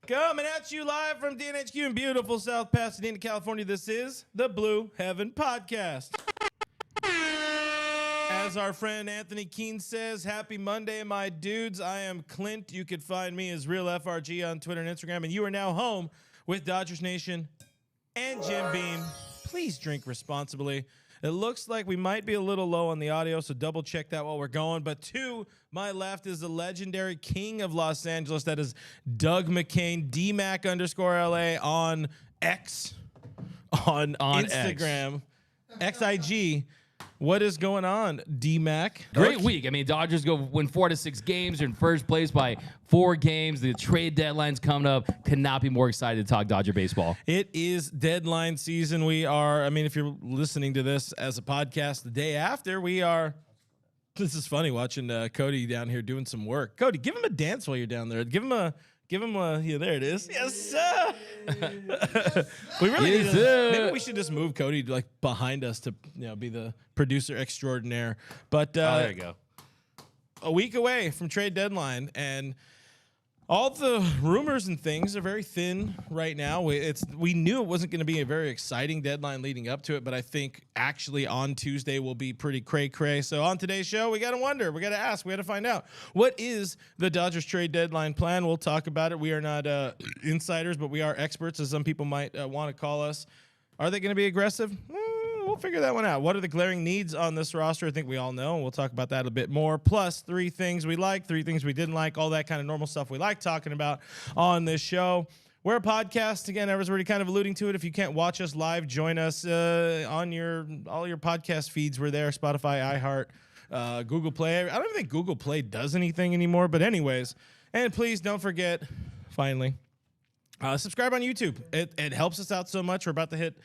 Coming at you live from DNHQ in beautiful South Pasadena, California. This is the Blue Heaven Podcast. As our friend Anthony Keene says, happy Monday, my dudes. I am Clint. You can find me as Real FRG on Twitter and Instagram. And you are now home with Dodgers Nation and Jim Beam. Please drink responsibly. It looks like we might be a little low on the audio, so double check that while we're going. But to my left is the legendary king of Los Angeles. That is Doug McCain, DMac_LA on X, on Instagram, XIG. What is going on, D-Mac? Great week. I mean, Dodgers win 4 to 6 games. They're in first place by 4 games. The trade deadline's coming up. Could not be more excited to talk Dodger baseball. It is deadline season. We are, I mean, if you're listening to this as a podcast the day after, we are. This is funny watching Cody down here doing some work. Cody, give him a dance while you're down there. Give him a, yeah, there it is. Yes, sir. We really need to, maybe we should just move Cody like behind us to, you know, be the producer extraordinaire. But there you go. A week away from trade deadline, and all the rumors and things are very thin right now. We knew it wasn't going to be a very exciting deadline leading up to it, but I think actually on Tuesday will be pretty cray-cray. So on today's show, we got to wonder, we got to ask, we got to find out, what is the Dodgers trade deadline plan? We'll talk about it. We are not insiders, but we are experts, as some people might want to call us. Are they going to be aggressive? We'll figure that one out. What are the glaring needs on this roster? I think we all know. We'll talk about that a bit more. Plus, 3 things we like, 3 things we didn't like, all that kind of normal stuff we like talking about on this show. We're a podcast. Again, I was already kind of alluding to it. If you can't watch us live, join us on all your podcast feeds. We're there, Spotify, iHeart, Google Play. I don't even think Google Play does anything anymore. But anyways, and please don't forget, finally, subscribe on YouTube. It helps us out so much. We're about to hit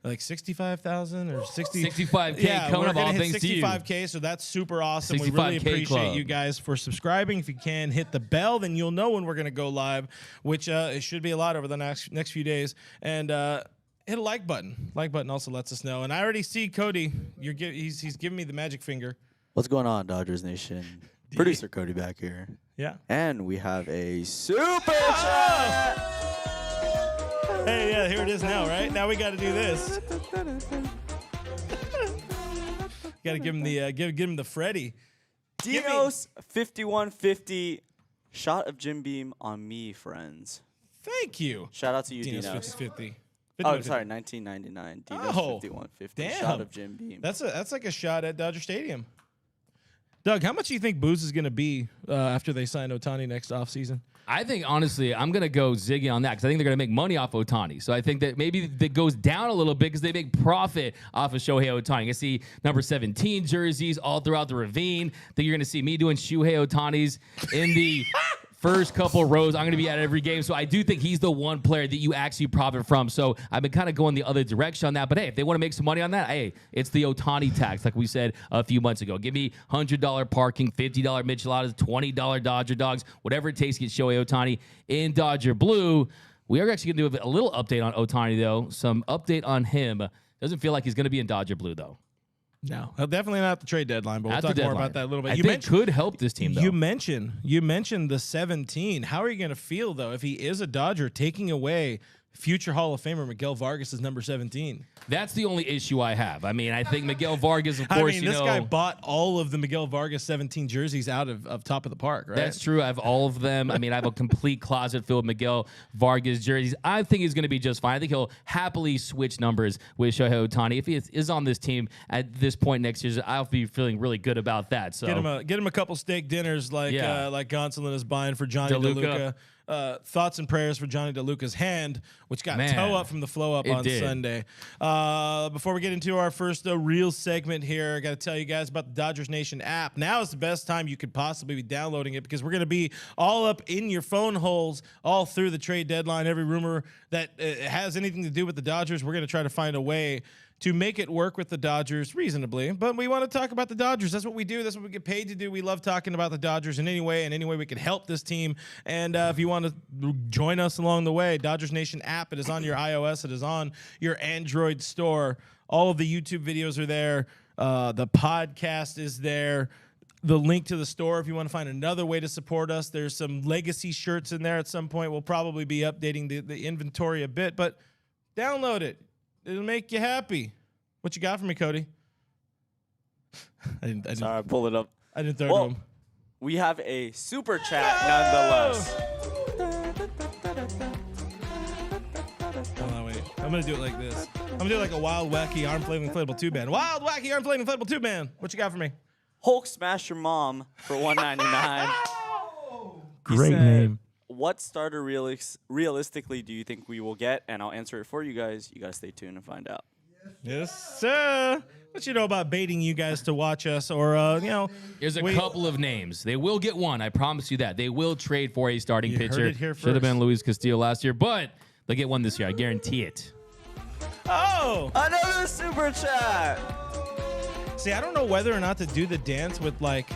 like 65,000 or 65K. Yeah, coming up, all things to you. 65K, so that's super awesome. We really appreciate club. You guys for subscribing. If you can hit the bell, then you'll know when we're going to go live, which it should be a lot over the next few days. And hit a like button. Like button also lets us know. And I already see Cody. He's giving me the magic finger. What's going on, Dodgers Nation? Producer Cody back here. Yeah. And we have a super chat. Hey, yeah, here it is now, right? Now we got to do this. Got to give him the give him the Freddy. Dinos 5150 shot of Jim Beam on me, friends. Thank you. Shout out to you, Dinos. Dinos. 50. Oh, sorry, 1999. Dinos 5150 damn. shot of Jim Beam. That's like a shot at Dodger Stadium. Doug, how much do you think Booze is going to be after they sign Ohtani next offseason? I think, honestly, I'm going to go Ziggy on that because I think they're going to make money off Ohtani. So I think that maybe that goes down a little bit because they make profit off of Shohei Ohtani. You see number 17 jerseys all throughout the ravine. I think you're going to see me doing Shohei Ohtani's in the first couple rows. I'm going to be at every game. So I do think he's the one player that you actually profit from. So I've been kind of going the other direction on that. But hey, if they want to make some money on that, hey, it's the Ohtani tax, like we said a few months ago. Give me $100 parking, $50 Micheladas, $20 Dodger dogs, whatever it takes to get Shohei Ohtani in Dodger blue. We are actually going to do a little update on Ohtani, though. Some update on him. Doesn't feel like he's going to be in Dodger blue, though. No, definitely not the trade deadline, but we'll talk more about that a little bit. I think could help this team, though. You mentioned the 17. How are you going to feel, though, if he is a Dodger taking away future Hall of Famer Miguel Vargas' number 17? That's the only issue I have. I mean, I think Miguel Vargas, of course, this guy bought all of the Miguel Vargas 17 jerseys out of Top of the Park, right? That's true. I have all of them. I mean, I have a complete closet filled with Miguel Vargas jerseys. I think he's going to be just fine. I think he'll happily switch numbers with Shohei Ohtani. If he is on this team at this point next year, I'll be feeling really good about that. So get him a couple steak dinners like Gonsolin is buying for Johnny DeLuca. Thoughts and prayers for Johnny DeLuca's hand, which got toe up from the flow up on Sunday. Before we get into our first real segment here, I got to tell you guys about the Dodgers Nation app. Now is the best time you could possibly be downloading it because we're going to be all up in your phone holes all through the trade deadline. Every rumor that has anything to do with the Dodgers, we're going to try to find a way to make it work with the Dodgers reasonably. But we want to talk about the Dodgers. That's what we do. That's what we get paid to do. We love talking about the Dodgers in any way we can help this team. And if you want to join us along the way, Dodgers Nation app, it is on your iOS. It is on your Android store. All of the YouTube videos are there. The podcast is there. the link to the store if you want to find another way to support us. There's some legacy shirts in there at some point. We'll probably be updating the inventory a bit, but download it. It'll make you happy. What you got for me, Cody? Sorry, I pulled it up. I didn't throw it to him. We have a super chat nonetheless. Hold on, wait. I'm going to do it like this. I'm going to do like a wild, wacky, arm-flailing inflatable tube band. Wild, wacky, arm-flailing inflatable tube band. What you got for me? Hulk Smash Your Mom for $1.99. Great name. What starter realistically do you think we will get? And I'll answer it for you guys. You got to stay tuned and find out. Yes, sir. What you know about baiting you guys to watch us or, There's a couple of names. They will get one. I promise you that. They will trade for a starting You heard pitcher. it here Should have first. been Luis Castillo last year, but they'll get one this year. I guarantee it. Oh! Another super chat. See, I don't know whether or not to do the dance with, like,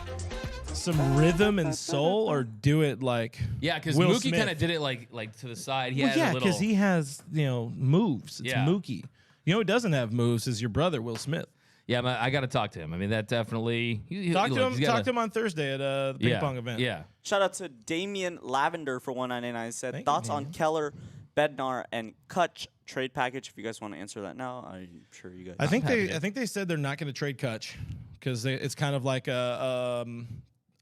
some rhythm and soul or do it like Yeah, because Will Mookie Smith. kind of did it like to the side. He Well, had yeah, a little. because he has, moves. It's Yeah. Mookie. You know who doesn't have moves is your brother, Will Smith. Yeah, but I got to talk to him. I mean, that definitely. Talk to look, him. he's gotta- Talk to him on Thursday at the ping pong event. Yeah. Shout out to Damian Lavender for $1.99. Said Thank you, thoughts on Damian. Keller, Bednar, and Kutch trade package. If you guys want to answer that now, I'm sure you guys. I think happy they. to. I think they said they're not going to trade Kutch because it's kind of like a.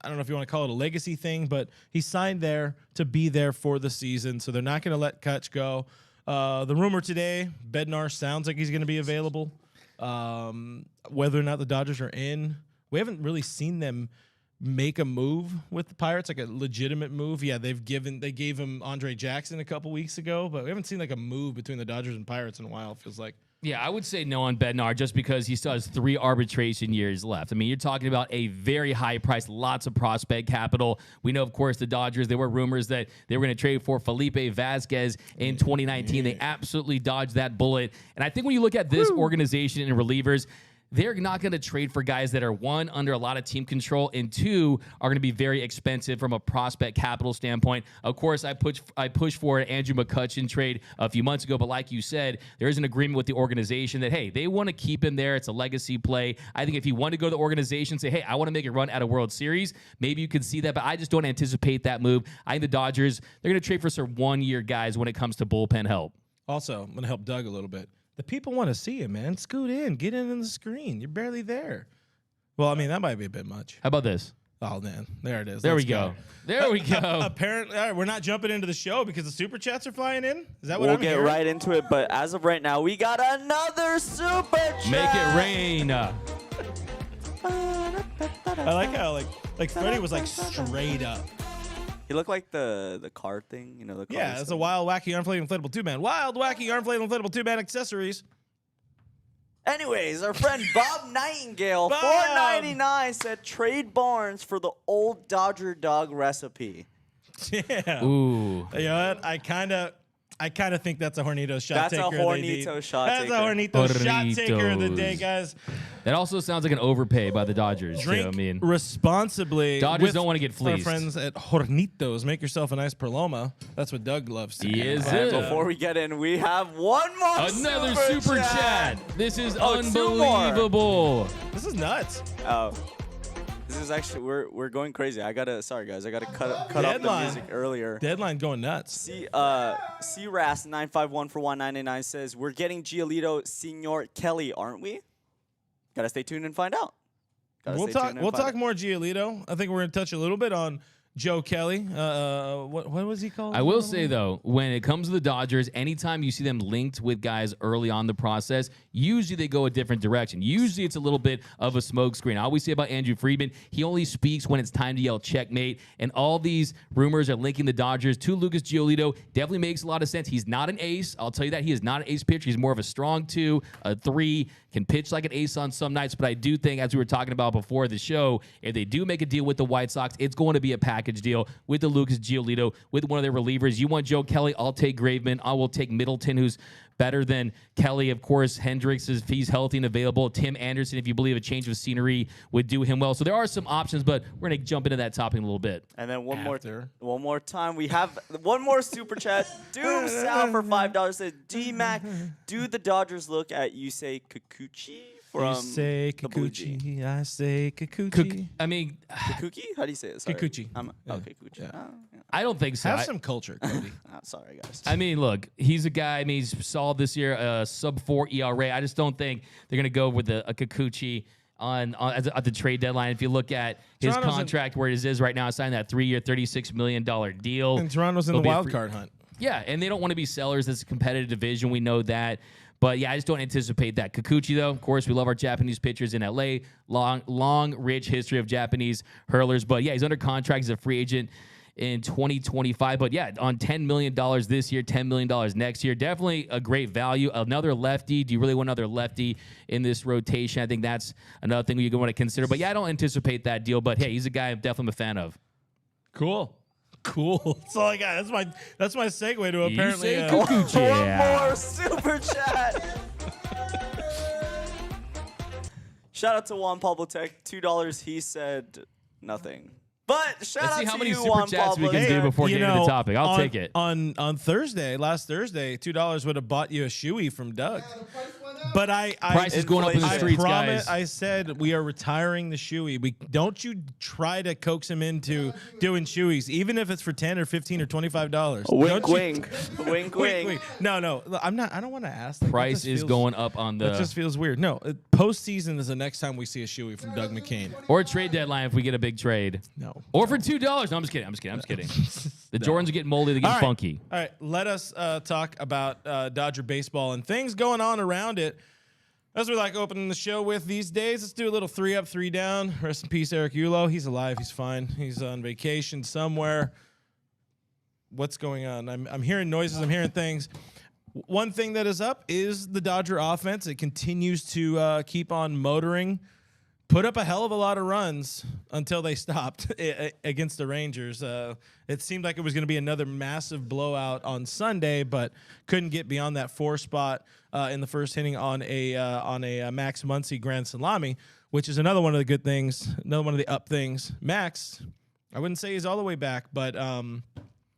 I don't know if you want to call it a legacy thing, but he signed there to be there for the season, so they're not going to let Kutch go. The rumor today, Bednar sounds like he's going to be available. Whether or not the Dodgers are in, we haven't really seen them make a move with the Pirates, like a legitimate move. Yeah, they gave him Andre Jackson a couple weeks ago, but we haven't seen like a move between the Dodgers and Pirates in a while. It feels like. Yeah, I would say no on Bednar just because he still has 3 arbitration years left. I mean, you're talking about a very high price, lots of prospect capital. We know, of course, the Dodgers, there were rumors that they were going to trade for Felipe Vasquez in 2019. They absolutely dodged that bullet. And I think when you look at this organization and relievers, they're not going to trade for guys that are, 1, under a lot of team control, and 2, are going to be very expensive from a prospect capital standpoint. Of course, I pushed for an Andrew McCutchen trade a few months ago, but like you said, there is an agreement with the organization that, hey, they want to keep him there. It's a legacy play. I think if you want to go to the organization and say, hey, I want to make a run at a World Series, maybe you could see that, but I just don't anticipate that move. I think the Dodgers, they're going to trade for some 1-year guys when it comes to bullpen help. Also, I'm going to help Doug a little bit. The people want to see you, man. Scoot in. Get in the screen. You're barely there. Well, I mean, that might be a bit much. How about this? Oh, man. There it is. There Let's we go. There we go. Apparently, all right, we're not jumping into the show because the super chats are flying in. Is that what We'll I'm get hearing? right into it, but as of right now, we got another super chat. Make it rain. I like how like Freddie was like straight up. He looked like the car thing, the car. Yeah, it's a wild, wacky, arm-flailing inflatable tube-man. Wild, wacky, arm-flailing inflatable tube-man accessories. Anyways, our friend Bob Nightingale, Bob! $4.99, said trade Barnes for the old Dodger dog recipe. Yeah. Ooh. You know what? I kind of think that's a Hornito shot That's a taker. of the day. Hornito shot That's taker. a Hornito shot taker of the Hornitos. day, guys. That also sounds like an overpay by the Dodgers. Drink too. I mean, responsibly. Dodgers with don't wanna get Our fleeced. friends at Hornitos. Make yourself a nice Paloma. That's what Doug loves to He do. is And it. before we get in, we have one more Another super chat. This is Oh, 2 more. unbelievable. This is nuts. Oh, this is actually we're going crazy. Sorry guys, I gotta cut off the Deadline. music earlier. Deadline going nuts. CRAS 951 for 199 says we're getting Giolito, Senor Kelly, aren't we? Gotta stay tuned and find out. We'll talk more Giolito. I think we're gonna touch a little bit on Joe Kelly. What was he called? I will say, though, when it comes to the Dodgers, anytime you see them linked with guys early on the process, usually they go a different direction. Usually it's a little bit of a smokescreen. I always say about Andrew Friedman, he only speaks when it's time to yell checkmate. And all these rumors are linking the Dodgers to Lucas Giolito. Definitely makes a lot of sense. He's not an ace. I'll tell you that. He is not an ace pitcher. He's more of a strong 2, a 3, can pitch like an ace on some nights. But I do think, as we were talking about before the show, if they do make a deal with the White Sox, it's going to be a package deal with the Lucas Giolito, with one of their relievers. You want Joe Kelly, I'll take Graveman. I will take Middleton, who's better than Kelly. Of course, Hendricks, if he's healthy and available. Tim Anderson, if you believe a change of scenery would do him well. So there are some options, but we're going to jump into that topic in a little bit. And then one more time, we have one more super chat. Doom Sal for $5 said, D-Mac, do the Dodgers look at Yusei Kikuchi from You say the Blue Jay. Kikuchi, I say Kikuchi. I mean, Kikuchi? How do you say it? Sorry. Kikuchi. Kikuchi. Yeah. Oh, yeah. I don't think so. Have some culture, Cody. Sorry, guys. I mean, look, he's a guy. I mean, he's solid this year, sub-4 ERA. I just don't think they're going to go with a Kikuchi at the trade deadline. If you look at his contract where it is right now, signed that 3-year, $36 million deal. And Toronto's in the wild card hunt. Yeah, and they don't want to be sellers. It's a competitive division. We know that. But, yeah, I just don't anticipate that. Kikuchi, though, of course, we love our Japanese pitchers in L.A. Long, rich history of Japanese hurlers. But, yeah, he's under contract. He's a free agent in 2025. But, yeah, on $10 million this year, $10 million next year. Definitely a great value. Another lefty. Do you really want another lefty in this rotation? I think that's another thing you want to consider. But, yeah, I don't anticipate that deal. But, hey, he's a guy I'm definitely a fan of. Cool. That's all I got. That's my segue to apparently. One more super chat. Shout out to Juan Pablo Tech, $2. He said nothing. But shout Let's out see how to many you, super Juan chats we Pablo can do Tech. before getting to the topic. I'll take it. On last Thursday, $2 would have bought you a shoey from Doug. But Price is going up in the I streets, guys. I said we are retiring the shoey. Don't you try to coax him into doing shoeys, even if it's for $10 or $15 or $25. Wink, wink. Wink, wink. No, I'm not. I don't want to ask. Like, Price is going up on the. That just feels weird. No, postseason is the next time we see a shoey from Doug McCain. Or a trade deadline if we get a big trade. No. Or for $2. No, I'm just kidding. The Jordans are getting moldy. They're getting funky. All right. Let us talk about Dodger baseball and things going on around it. As we like opening the show with these days, let's do a little 3 up, 3 down. Rest in peace, Eric Ulo. He's alive. He's fine. He's on vacation somewhere. What's going on? I'm hearing noises. I'm hearing things. One thing that is up is the Dodger offense. It continues to keep on motoring. Put up a hell of a lot of runs until they stopped against the Rangers. It seemed like it was going to be another massive blowout on Sunday, but couldn't get beyond that 4 spot in the first inning on a Max Muncy grand salami, which is another one of the good things, another one of the up things. Max, I wouldn't say he's all the way back, but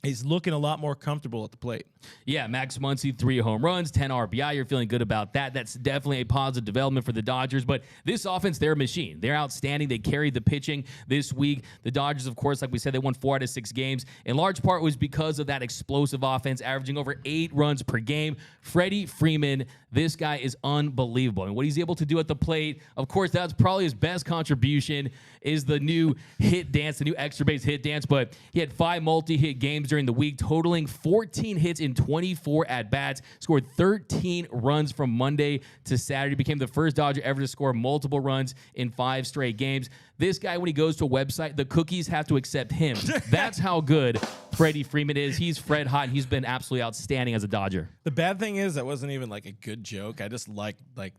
he's looking a lot more comfortable at the plate. Yeah, Max Muncy, 3 home runs, 10 RBI. You're feeling good about that. That's definitely a positive development for the Dodgers. But this offense, they're a machine. They're outstanding. They carried the pitching this week. The Dodgers, of course, like we said, they won 4 out of 6 games. In large part was because of that explosive offense, averaging over 8 runs per game. Freddie Freeman, this guy is unbelievable. And what he's able to do at the plate, of course, that's probably his best contribution is the new hit dance, the new extra base hit dance. But he had 5 multi-hit games during the week, totaling 14 hits in 24 at-bats, scored 13 runs from Monday to Saturday, became the first Dodger ever to score multiple runs in 5 straight games. This guy, when he goes to a website, the cookies have to accept him. That's how good Freddie Freeman is. He's Fred hot, and he's been absolutely outstanding as a Dodger. The bad thing is that wasn't even like a good joke. I just like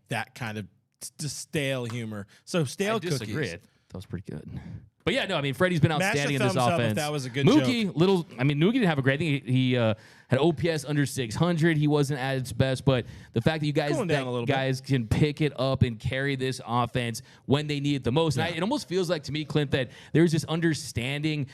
that kind of just stale humor. So stale cookies. I disagree. That was pretty good. But yeah, no, I mean, Freddie's been outstanding in this thumbs up offense. if that was a good Mookie, joke. Mookie didn't have a great thing. He had OPS under 600. He wasn't at its best, but the fact that you guys can pick it up and carry this offense when they need it the most. And it almost feels like to me, Clint, that there's this understanding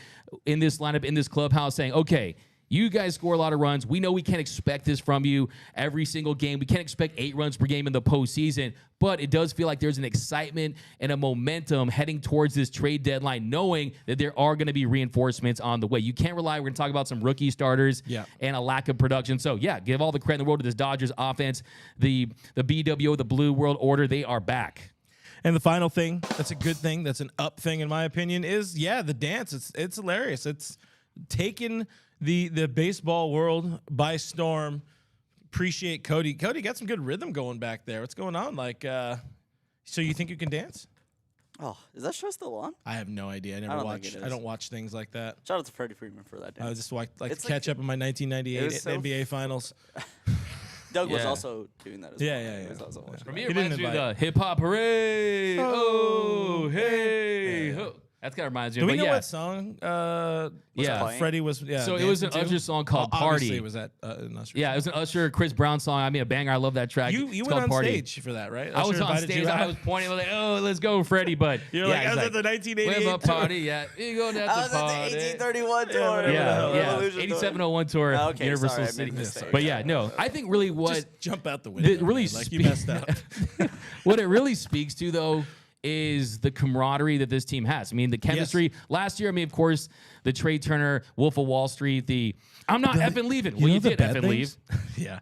in this lineup, in this clubhouse saying, okay, you guys score a lot of runs. We know we can't expect this from you every single game. We can't expect 8 runs per game in the postseason, but it does feel like there's an excitement and a momentum heading towards this trade deadline, knowing that there are going to be reinforcements on the way. You can't rely. We're going to talk about some rookie starters and a lack of production. So, yeah, give all the credit in the world to this Dodgers offense. The BWO, the Blue World Order, they are back. And the final thing, that's a good thing, that's an up thing in my opinion, is, the dance. It's hilarious. It's taken the baseball world by storm. Appreciate Cody. Cody got some good rhythm going back there. What's going on? So you think you can dance? Oh, is that show still on? I have no idea. I don't watch things like that. Shout out to Freddie Freeman for that dance. I just like to catch up on my 1998 NBA Finals. Doug was also doing that as well. Yeah. For me, it reminds me of the hip-hop hooray. Oh, hey, ho. That's kind of reminds me. Do we but know yeah. what song? Yeah. Freddie was. Yeah. So it was an dancing to? Usher song called Obviously Party. it was that an Usher. Yeah, it was an Usher Chris Brown song. I mean, a banger. I love that track. You It's went called on Party. stage for that, right? I was Usher on invited stage. you I out? was pointing. I was like, "Oh, let's go, Freddie!" But You're yeah, like, I was at the we 1988 have a party. Yeah, you going I at was the at the party. 1831 tour. whatever the hell. Yeah, Revolution tour. 8701 tour, Okay, Universal sorry, I City. made a mistake. But yeah, no, I think really what Just jump out the window. really man. Like you messed up. what it really speaks to though is the camaraderie that this team has. I mean, the chemistry. Last year, I mean, of course, the Trey Turner, Wolf of Wall Street, I'm not effing leaving. Well, you did effing leave. Yeah.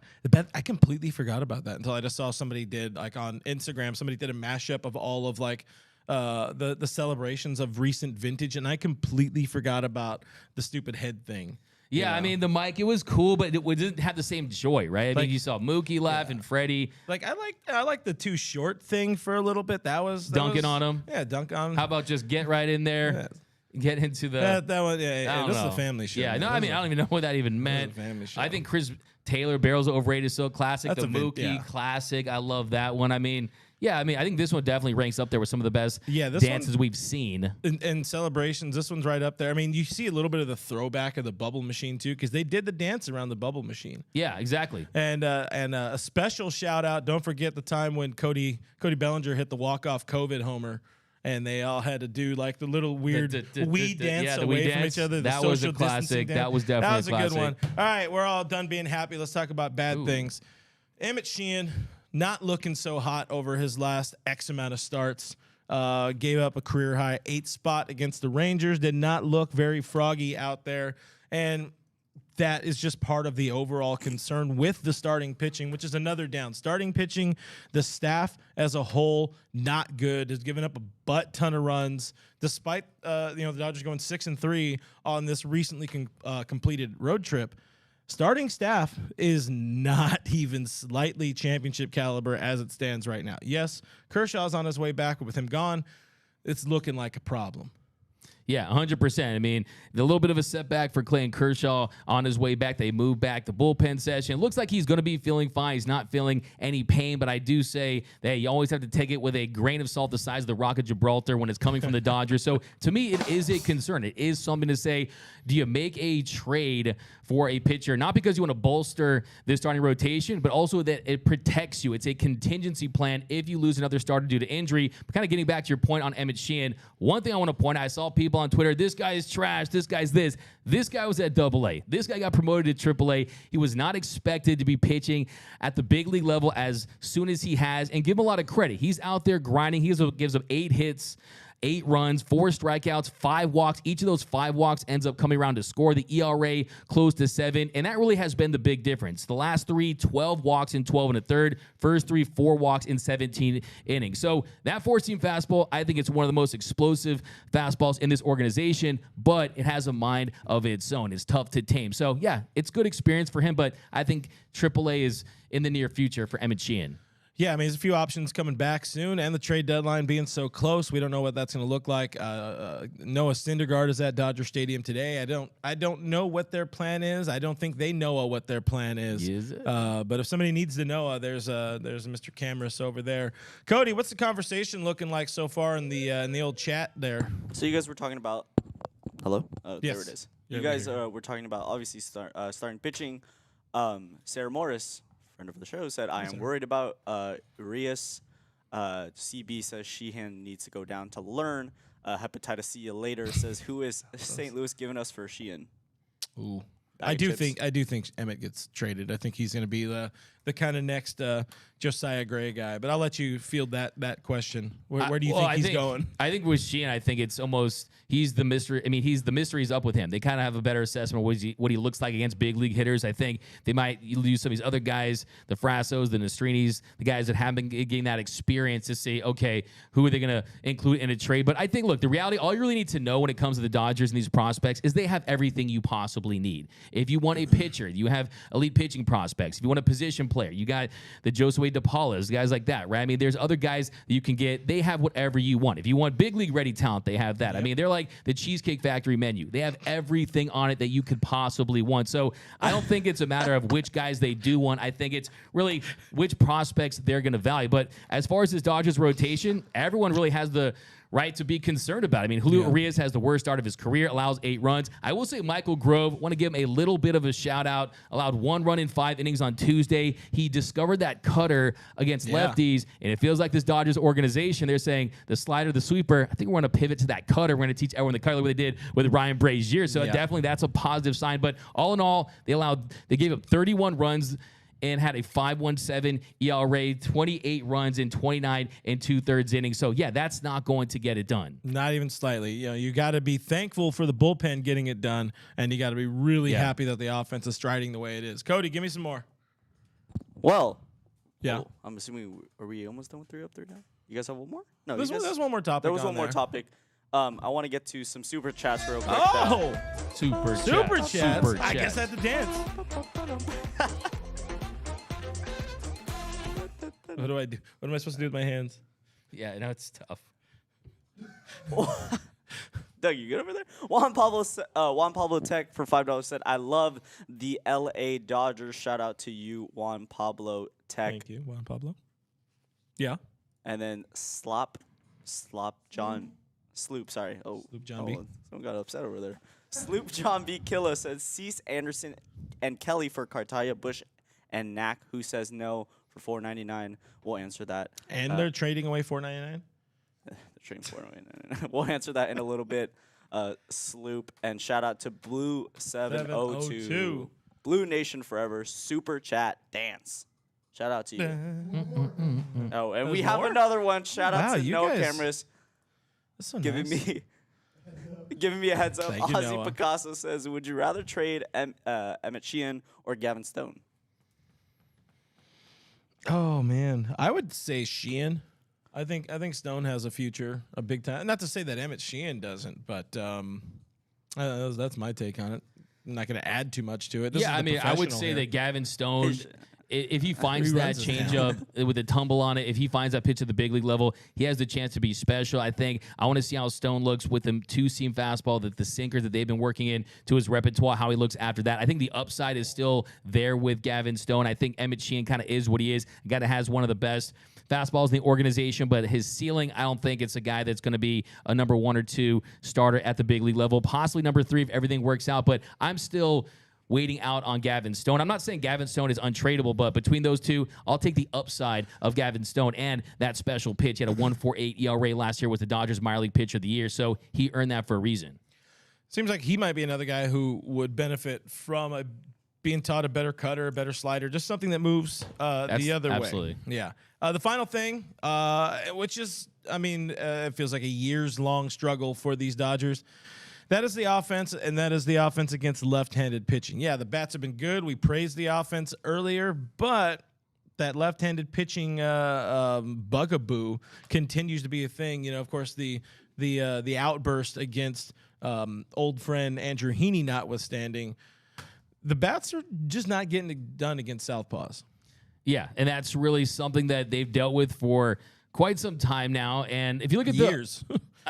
I completely forgot about that until I just saw somebody did, like on Instagram, somebody did a mashup of all of like the celebrations of recent vintage, and I completely forgot about the stupid head thing. Yeah, You I know? mean, the mic, it was cool, but it didn't have the same joy, right? I Like- mean, you saw Mookie laugh and Freddie. Like I like the too short thing for a little bit. That was Dunking on 'em? Yeah, dunk on. How about just get right in there, get into the... that one? Yeah, I don't this is know. a family show. Yeah, man. no, I This mean, is I don't even know what that even meant. a family show. I think Chris Taylor, Barrels Overrated, is so classic. That's the a vin- Mookie, yeah. classic. I love that one. I mean, yeah, I think this one definitely ranks up there with some of the best Yeah, this dances we've seen. in celebrations, this one's right up there. I mean, you see a little bit of the throwback of the bubble machine too, because they did the dance around the bubble machine. Yeah, exactly. And a special shout out. Don't forget the time when Cody Bellinger hit the walk-off COVID homer, and they all had to do like the little weird Wii dance yeah, the away Wii from dance. each other. The That was a social distancing classic. dance. That was definitely that was a good classic. one. All right, we're all done being happy. Let's talk about bad things. Emmett Sheehan not looking so hot over his last X amount of starts. Gave up a career high 8th spot against the Rangers. Did not look very froggy out there, and that is just part of the overall concern with the starting pitching, which is another down. Starting pitching, the staff as a whole, not good. Has given up a butt ton of runs, despite the Dodgers going 6-3 on this recently completed road trip. Starting staff is not even slightly championship caliber as it stands right now. Yes, Kershaw's on his way back, but with him gone, it's looking like a problem. Yeah, 100%. I mean, a little bit of a setback for Clayton Kershaw on his way back. They moved back the bullpen session. Looks like he's going to be feeling fine. He's not feeling any pain, but I do say that you always have to take it with a grain of salt the size of the Rock of Gibraltar when it's coming from the Dodgers. So to me, it is a concern. It is something to say, do you make a trade for a pitcher? Not because you want to bolster this starting rotation, but also that it protects you. It's a contingency plan if you lose another starter due to injury. But kind of getting back to your point on Emmett Sheehan, one thing I want to point out, I saw people on Twitter, this guy is trash, this guy's this. This guy was at AA. This guy got promoted to AAA. He was not expected to be pitching at the big league level as soon as he has, and give him a lot of credit. He's out there grinding. He gives up 8 hits, 8 runs, 4 strikeouts, 5 walks. Each of those 5 walks ends up coming around to score. The ERA close to 7, and that really has been the big difference. The last 3, 12 walks in 12 1/3. First 3, 4 walks in 17 innings. So that 4-seam fastball, I think it's one of the most explosive fastballs in this organization, but it has a mind of its own. It's tough to tame. So, yeah, it's good experience for him, but I think AAA is in the near future for Emmett Sheehan. Yeah, I mean, there's a few options coming back soon, and the trade deadline being so close, we don't know what that's going to look like. Noah Syndergaard is at Dodger Stadium today. I don't know what their plan is. I don't think they know what their plan is. Is it? But if somebody needs to know, there's a Mr. Cameras over there. Cody, what's the conversation looking like so far in the old chat there? So you guys were talking about. Hello. Yes. There it is. Yeah, You we're guys here. were talking about obviously starting pitching. Sarah Morris, friend of the show, said, "I am worried about Urias." CB says Sheehan needs to go down to learn. Hepatitis C later says, "Who is St. Louis giving us for Sheehan?" Ooh. Bag I of do chips. think Emmett gets traded. I think he's going to be the kind of next Josiah Gray guy. But I'll let you field that question. Where do you think he's going? I think with Sheehan, I think it's almost he's the mystery. I mean, the mystery's up with him. They kind of have a better assessment of what he looks like against big league hitters. I think they might use some of these other guys, the Frassos, the Nestrinis, the guys that have been getting that experience to say, okay, who are they going to include in a trade? But I think, look, the reality, all you really need to know when it comes to the Dodgers and these prospects is they have everything you possibly need. If you want a pitcher, you have elite pitching prospects. If you want a position player, you got the Josue DePaulas, guys like that, right? I mean, there's other guys that you can get. They have whatever you want. If you want big league ready talent, they have that. I mean, they're like the Cheesecake Factory menu. They have everything on it that you could possibly want. So I don't think it's a matter of which guys they do want. I think it's really which prospects they're going to value. But as far as this Dodgers rotation, everyone really has the right to be concerned about. I mean, Julio Urias has the worst start of his career, allows 8 runs. I will say Michael Grove, want to give him a little bit of a shout out, allowed 1 run in 5 innings on Tuesday. He discovered that cutter against lefties, and it feels like this Dodgers organization, they're saying the slider, the sweeper, I think we're going to pivot to that cutter. We're going to teach everyone the cutter like they did with Ryan Brazier. So definitely that's a positive sign. But all in all, they gave up 31 runs and had a 5.17 ERA, 28 runs in 29 2/3 innings. So, yeah, that's not going to get it done. Not even slightly. You know, you got to be thankful for the bullpen getting it done, and you got to be really happy that the offense is striding the way it is. Cody, give me some more. Well, yeah. I'm assuming, are we almost done with 3 Up, 3 Down? You guys have one more? No, There's one more topic. There was on one more there. topic. I want to get to some super chats real quick. Oh! Super chats. I chat. guess that's a dance. What do I do? What am I supposed to do with my hands? Yeah, I know it's tough. Doug, you good over there? Juan Pablo Tech for $5 said, "I love the LA Dodgers." Shout out to you, Juan Pablo Tech. Thank you, Juan Pablo. Yeah. And then Sloop John Sloop. Sorry. Sloop John B. Someone got upset over there. Sloop John B. Killa says, "Cease Anderson and Kelly for Cartaya, Bush, and Knack." Who says no for $4.99? We'll answer that. And they're trading away $4.99. They're trading $4.99. We'll answer that in a little bit. Sloop, and shout out to Blue 702. Blue Nation forever. Super chat dance. Shout out to you. Oh, and we have another one. Shout out to No Cameras. That's so giving me a heads up. Thank you, Ozzy Noah. Picasso says, "Would you rather trade Emmett Sheehan or Gavin Stone?" Oh man, I would say Sheehan. I think Stone has a future, a big time. Not to say that Emmett Sheehan doesn't, but that's my take on it. I'm not going to add too much to it. I mean, I would say that Gavin Stone, if he finds that changeup with a tumble on it, if he finds that pitch at the big league level, he has the chance to be special. I want to see how Stone looks with the 2-seam fastball, the sinker that they've been working in to his repertoire, how he looks after that. I think the upside is still there with Gavin Stone. I think Emmett Sheehan kind of is what he is, a guy that has one of the best fastballs in the organization, but his ceiling, I don't think it's a guy that's going to be a number 1 or 2 starter at the big league level, possibly number 3 if everything works out, but I'm still waiting out on Gavin Stone. I'm not saying Gavin Stone is untradeable, but between those two, I'll take the upside of Gavin Stone and that special pitch. He had a 1.48 ERA last year, was the Dodgers minor league pitcher of the year, so he earned that for a reason. Seems like he might be another guy who would benefit from being taught a better cutter, a better slider, just something that moves the other absolutely. way. Yeah. The final thing, which is, it feels like a years-long struggle for these Dodgers. That is the offense, and that is the offense against left-handed pitching. Yeah, the bats have been good. We praised the offense earlier, but that left-handed pitching bugaboo continues to be a thing. You know, of course, the outburst against old friend Andrew Heaney notwithstanding, the bats are just not getting it done against southpaws. Yeah, and that's really something that they've dealt with for quite some time now. And if you look at years.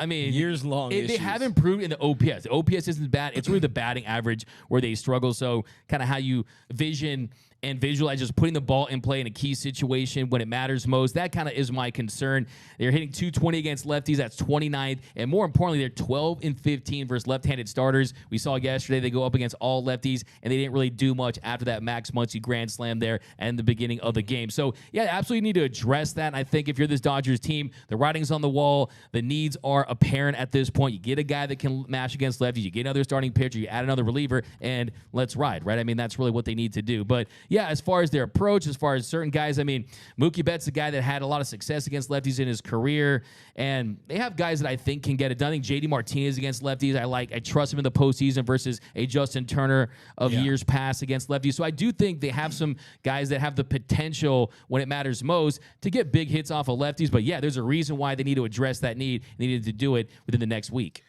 Years long. They have improved in the OPS. The OPS isn't bad. It's really the batting average where they struggle. So kind of how you vision and visualize just putting the ball in play in a key situation when it matters most. That kind of is my concern. They're hitting .220 against lefties. That's 29th. And more importantly, they're 12-15 versus left-handed starters. We saw yesterday they go up against all lefties, and they didn't really do much after that Max Muncy grand slam there and the beginning of the game. So, yeah, absolutely need to address that. And I think if you're this Dodgers team, the writing's on the wall. The needs are apparent at this point. You get a guy that can match against lefties. You get another starting pitcher. You add another reliever, and let's ride, right? I mean, that's really what they need to do. But, yeah, as far as their approach, as far as certain guys, Mookie Betts, a guy that had a lot of success against lefties in his career, and they have guys that I think can get it done. I think J.D. Martinez against lefties, I trust him in the postseason versus a Justin Turner of years past against lefties. So I do think they have some guys that have the potential when it matters most to get big hits off of lefties. But yeah, there's a reason why they need to address that need. They needed to do it within the next week.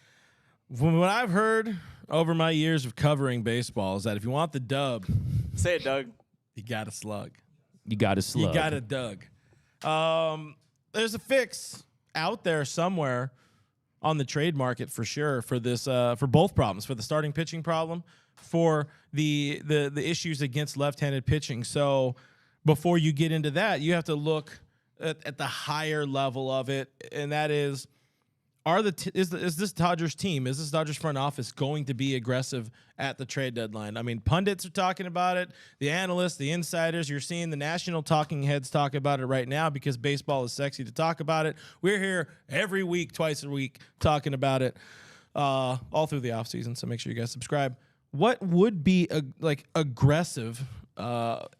From what I've heard over my years of covering baseball is that if you want the dub, say it, Doug. You got to slug. You got to slug. You got to Doug. There's a fix out there somewhere on the trade market for sure for this for both problems, for the starting pitching problem, for the issues against left-handed pitching. So before you get into that, you have to look at the higher level of it, and that is, is this Dodgers team, is this Dodgers front office going to be aggressive at the trade deadline? I mean, pundits are talking about it, the analysts, the insiders. You're seeing the national talking heads talk about it right now because baseball is sexy to talk about it. We're here every week, twice a week, talking about it all through the offseason. So make sure you guys subscribe. What would be aggressive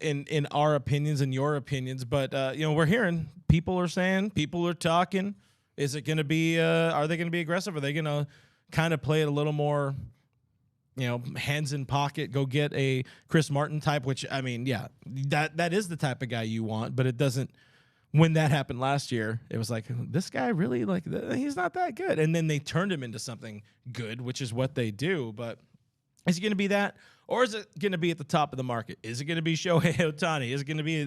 in our opinions and your opinions? But we're hearing people are saying, people are talking. Is it going to be? Are they going to be aggressive? Are they going to kind of play it a little more, hands in pocket? Go get a Chris Martin type. Which I mean, yeah, that is the type of guy you want. But it doesn't. When that happened last year, it was like, this guy really he's not that good. And then they turned him into something good, which is what they do. But is he going to be that? Or is it going to be at the top of the market? Is it going to be Shohei Ohtani? Is it going to be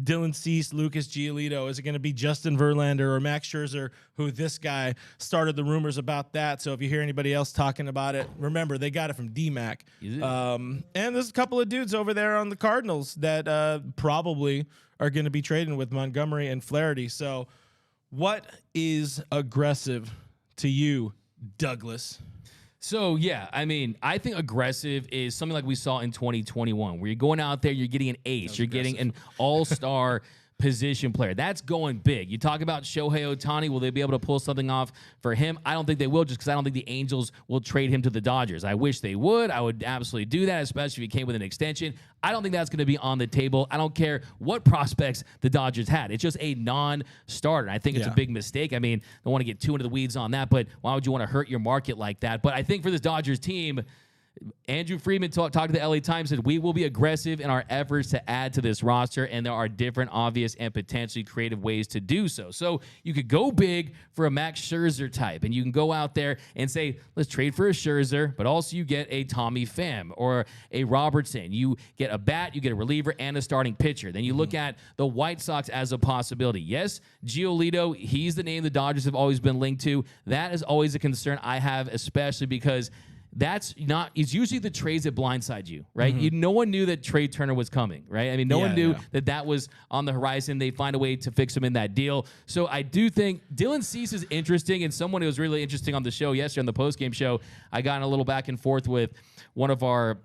Dylan Cease, Lucas Giolito? Is it going to be Justin Verlander or Max Scherzer, who this guy started the rumors about that? So if you hear anybody else talking about it, remember, they got it from D-Mac. And there's a couple of dudes over there on the Cardinals that probably are going to be trading with Montgomery and Flaherty. So what is aggressive to you, Douglas? So, yeah, I mean, I think aggressive is something like we saw in 2021, where you're going out there, you're getting an ace, you're getting an all-star position player. That's going big. You talk about Shohei Ohtani. Will they be able to pull something off for him? I don't think they will, just because I don't think the Angels will trade him to the Dodgers. I wish they would. I would absolutely do that, especially if he came with an extension. I don't think that's going to be on the table. I don't care what prospects the Dodgers had. It's just a non-starter. I think it's a big mistake. I mean, I don't want to get too into the weeds on that, but why would you want to hurt your market like that? But I think for this Dodgers team, Andrew Friedman talked to the LA Times, said we will be aggressive in our efforts to add to this roster, and there are different obvious and potentially creative ways to do so. So you could go big for a Max Scherzer type, and you can go out there and say, let's trade for a Scherzer, but also you get a Tommy Pham or a Robertson. You get a bat, you get a reliever, and a starting pitcher. Then you look at the White Sox as a possibility. Yes, Giolito, he's the name the Dodgers have always been linked to. That is always a concern I have, especially because it's usually the trades that blindside you, right? No one knew that Trey Turner was coming, right? I mean, no one knew that was on the horizon. They find a way to fix him in that deal. So I do think Dylan Cease is interesting, and someone who was really interesting on the show yesterday, on the postgame show, I got in a little back and forth with one of our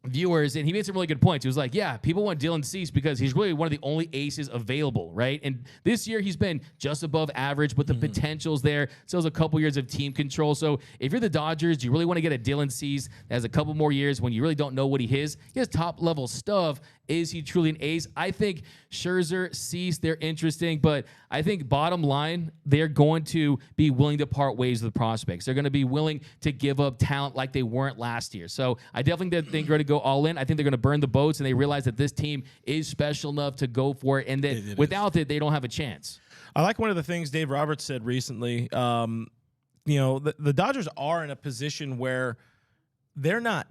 viewers, and he made some really good points. He was like, yeah, people want Dylan Cease because he's really one of the only aces available, right? And this year he's been just above average, but the potential's there. Still has a couple years of team control. So if you're the Dodgers, do you really want to get a Dylan Cease that has a couple more years when you really don't know what he is? He has top-level stuff. Is he truly an ace? I think Scherzer, Cease, they're interesting, but I think bottom line, they're going to be willing to part ways with the prospects. They're going to be willing to give up talent like they weren't last year. So I definitely think they're going to go all in. I think they're going to burn the boats, and they realize that this team is special enough to go for it, and that without it, they don't have a chance. I like one of the things Dave Roberts said recently. The Dodgers are in a position where they're not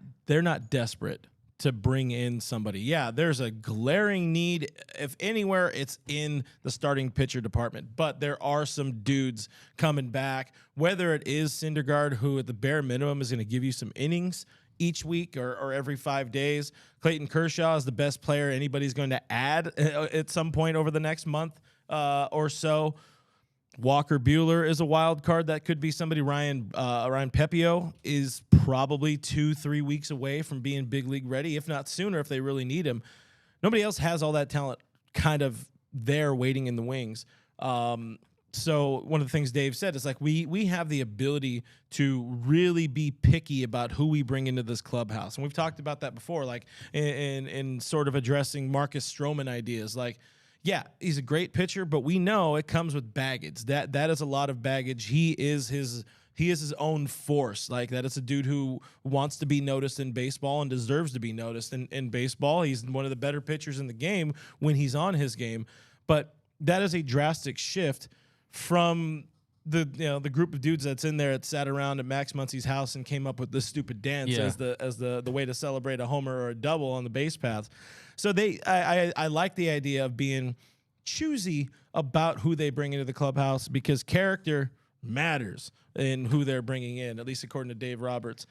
desperate to bring in somebody. Yeah, there's a glaring need. If anywhere, it's in the starting pitcher department. But there are some dudes coming back, whether it is Syndergaard, who at the bare minimum is going to give you some innings each week or every 5 days. Clayton Kershaw is the best player anybody's going to add at some point over the next month or so. Walker Buehler is a wild card. That could be somebody. Ryan Pepio is probably 2-3 weeks away from being big league ready, if not sooner, if they really need him. Nobody else has all that talent kind of there waiting in the wings. So one of the things Dave said is like we have the ability to really be picky about who we bring into this clubhouse. And we've talked about that before, like in sort of addressing Marcus Stroman ideas. Like, yeah, he's a great pitcher, but we know it comes with baggage. That is a lot of baggage. He is his own force. Like, that is a dude who wants to be noticed in baseball and deserves to be noticed in baseball. He's one of the better pitchers in the game when he's on his game. But that is a drastic shift from the group of dudes that's in there that sat around at Max Muncy's house and came up with this stupid dance as the way to celebrate a homer or a double on the base paths. So I like the idea of being choosy about who they bring into the clubhouse, because character matters in who they're bringing in, at least according to Dave Roberts.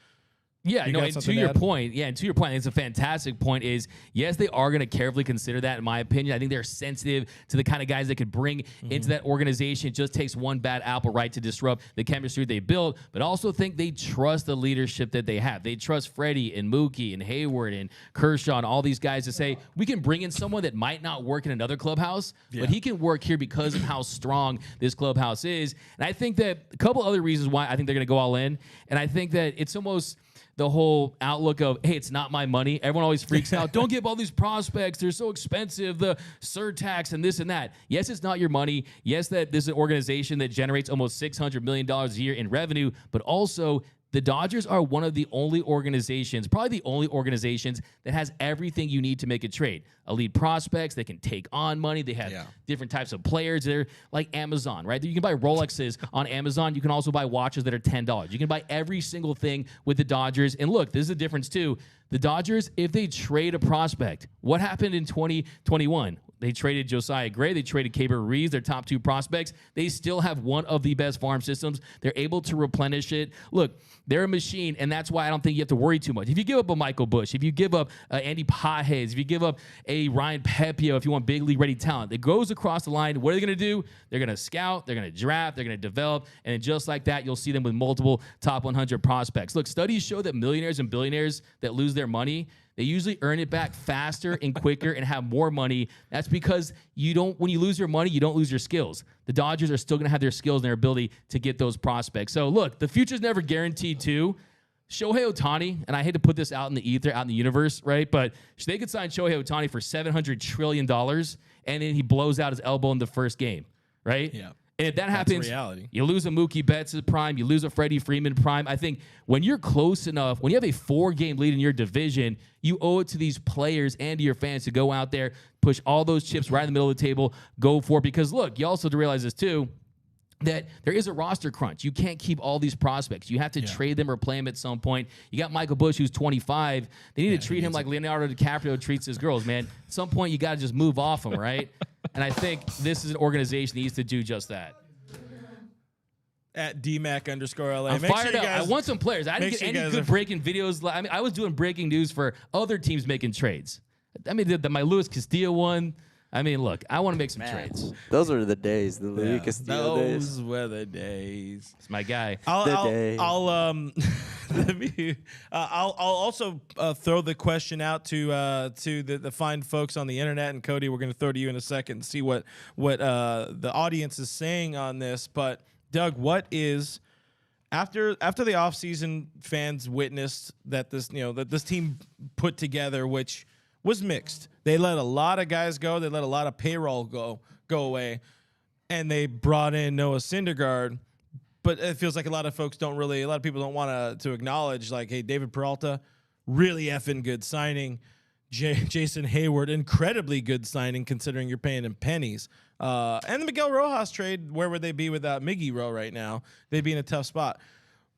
Yeah, You no, got and something to to your add? point, I think it's a fantastic point is, yes, they are going to carefully consider that, in my opinion. I think they're sensitive to the kind of guys that could bring into that organization. It just takes one bad apple, right, to disrupt the chemistry they build, but also think they trust the leadership that they have. They trust Freddie and Mookie and Hayward and Kershaw and all these guys to say, we can bring in someone that might not work in another clubhouse, but he can work here because of how strong this clubhouse is. And I think that a couple other reasons why I think they're going to go all in, and I think that it's almost the whole outlook of, hey, it's not my money. Everyone always freaks out. Don't give all these prospects. They're so expensive. The surtax and this and that. Yes, it's not your money. Yes, that this is an organization that generates almost $600 million a year in revenue, but also the Dodgers are one of the only organizations, probably the only organizations that has everything you need to make a trade. Elite prospects, they can take on money. They have different types of players. They're like Amazon, right? You can buy Rolexes on Amazon. You can also buy watches that are $10. You can buy every single thing with the Dodgers. And look, this is the difference too. The Dodgers, if they trade a prospect, what happened in 2021? They traded Josiah Gray. They traded Kike Hernandez, their top two prospects. They still have one of the best farm systems. They're able to replenish it. Look, they're a machine, and that's why I don't think you have to worry too much. If you give up a Michael Busch, if you give up Andy Pages, if you give up a Ryan Pepio, if you want big league ready talent, it goes across the line. What are they going to do? They're going to scout, they're going to draft, they're going to develop, and then just like that, you'll see them with multiple top 100 prospects. Look, studies show that millionaires and billionaires that lose their money, they usually earn it back faster and quicker and have more money. That's because when you lose your money, you don't lose your skills. The Dodgers are still going to have their skills and their ability to get those prospects. So look, the future's never guaranteed too. Shohei Ohtani, and I hate to put this out in the ether, out in the universe, right? But they could sign Shohei Ohtani for $700 trillion, and then he blows out his elbow in the first game, right? Yeah. And if that happens, reality. you lose a Mookie Betts' prime, you lose a Freddie Friedman prime. I think when you're close enough, when you have a 4-game lead in your division, you owe it to these players and to your fans to go out there, push all those chips right in the middle of the table, go for it. Because look, you also have to realize this too, that there is a roster crunch. You can't keep all these prospects. You have to trade them or play them at some point. You got Michael Busch, who's 25. They need to treat him like Leonardo DiCaprio treats his girls, man. At some point, you got to just move off him, right? And I think this is an organization that needs to do just that. At DMAC_LA. I'm fired up. I want some players. I didn't make get sure you any guys good are- breaking videos. I mean, I was doing breaking news for other teams making trades. I mean, my Luis Castillo one. I mean, look, I want to make some trades. Those were the days, the Luis Castillo days. Those were the days. It's my guy. I'll also throw the question out to the fine folks on the internet, and Cody, we're going to throw to you in a second and see what the audience is saying on this. But Doug, what is after the offseason, fans witnessed that this team put together, which was mixed. They let a lot of guys go. They let a lot of payroll go away, and they brought in Noah Syndergaard. But it feels like a lot of people don't want to acknowledge, like, hey, David Peralta, really effing good signing. Jason Hayward, incredibly good signing considering you're paying him pennies. And the Miguel Rojas trade, where would they be without Miggy Rowe right now? They'd be in a tough spot.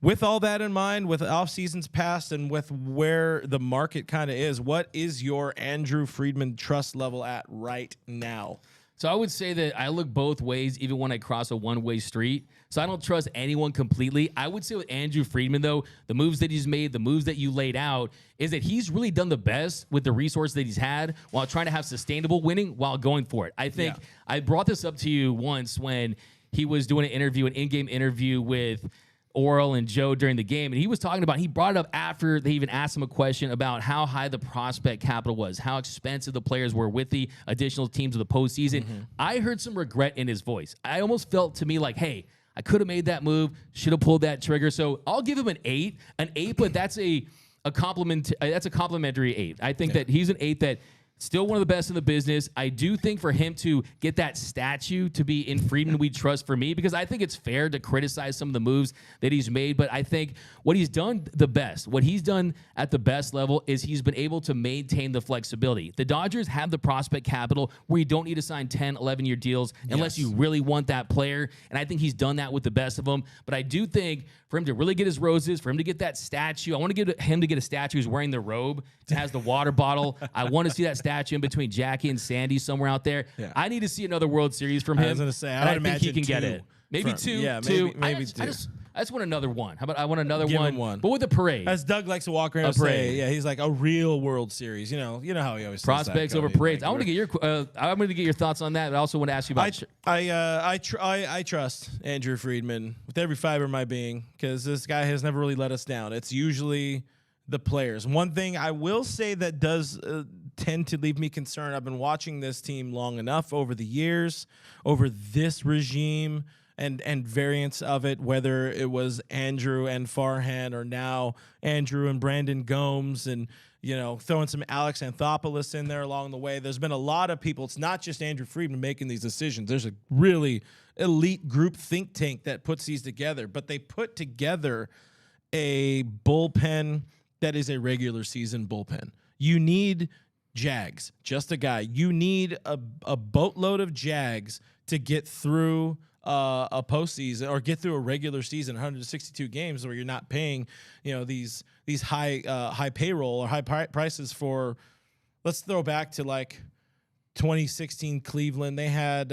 With all that in mind, with off seasons past and with where the market kind of is, what is your Andrew Friedman trust level at right now? So I would say that I look both ways, even when I cross a one-way street. So I don't trust anyone completely. I would say with Andrew Friedman, though, the moves that he's made, the moves that you laid out, is that he's really done the best with the resources that he's had while trying to have sustainable winning while going for it. I think I brought this up to you once when he was doing an in-game interview with Oral and Joe during the game, and he was talking about, he brought it up after they even asked him a question about how high the prospect capital was, how expensive the players were with the additional teams of the postseason. I heard some regret in his voice. I almost felt to me like, hey, I could have made that move, should have pulled that trigger. So I'll give him an 8, but that's a compliment. That's a complimentary 8. I think that he's an 8 that still one of the best in the business. I do think for him to get that statue to be in Friedman We Trust for me, because I think it's fair to criticize some of the moves that he's made, but I think what he's done what he's done at the best level is he's been able to maintain the flexibility. The Dodgers have the prospect capital where you don't need to sign 10, 11-year deals unless you really want that player, and I think he's done that with the best of them. But I do think for him to really get his roses, for him to get that statue, I want to get him to get a statue who's wearing the robe, that has the water bottle. I want to see that statue in between Jackie and Sandy somewhere out there. I need to see another World Series from him. I was going to say, I think he can get it. Maybe two. Yeah, two. maybe two. I just want another one. How about I want another Give one, him one. but with a parade. As Doug likes to walk around and say, yeah, he's like a real World Series. You know how he always says Prospects that, over Cody. parades. Like, I want to get your I'm going to get your thoughts on that. I also want to ask you about. I trust Andrew Friedman with every fiber of my being because this guy has never really let us down. It's usually the players. One thing I will say that does tend to leave me concerned. I've been watching this team long enough over the years, over this regime and variants of it, whether it was Andrew and Farhan or now Andrew and Brandon Gomes and, throwing some Alex Anthopoulos in there along the way. There's been a lot of people. It's not just Andrew Friedman making these decisions. There's a really elite group think tank that puts these together, but they put together a bullpen that is a regular season bullpen. You need Jags, just a guy. You need a boatload of Jags to get through a postseason or get through a regular season, 162 games, where you're not paying, these high payroll or high prices for. Let's throw back to like 2016 Cleveland. They had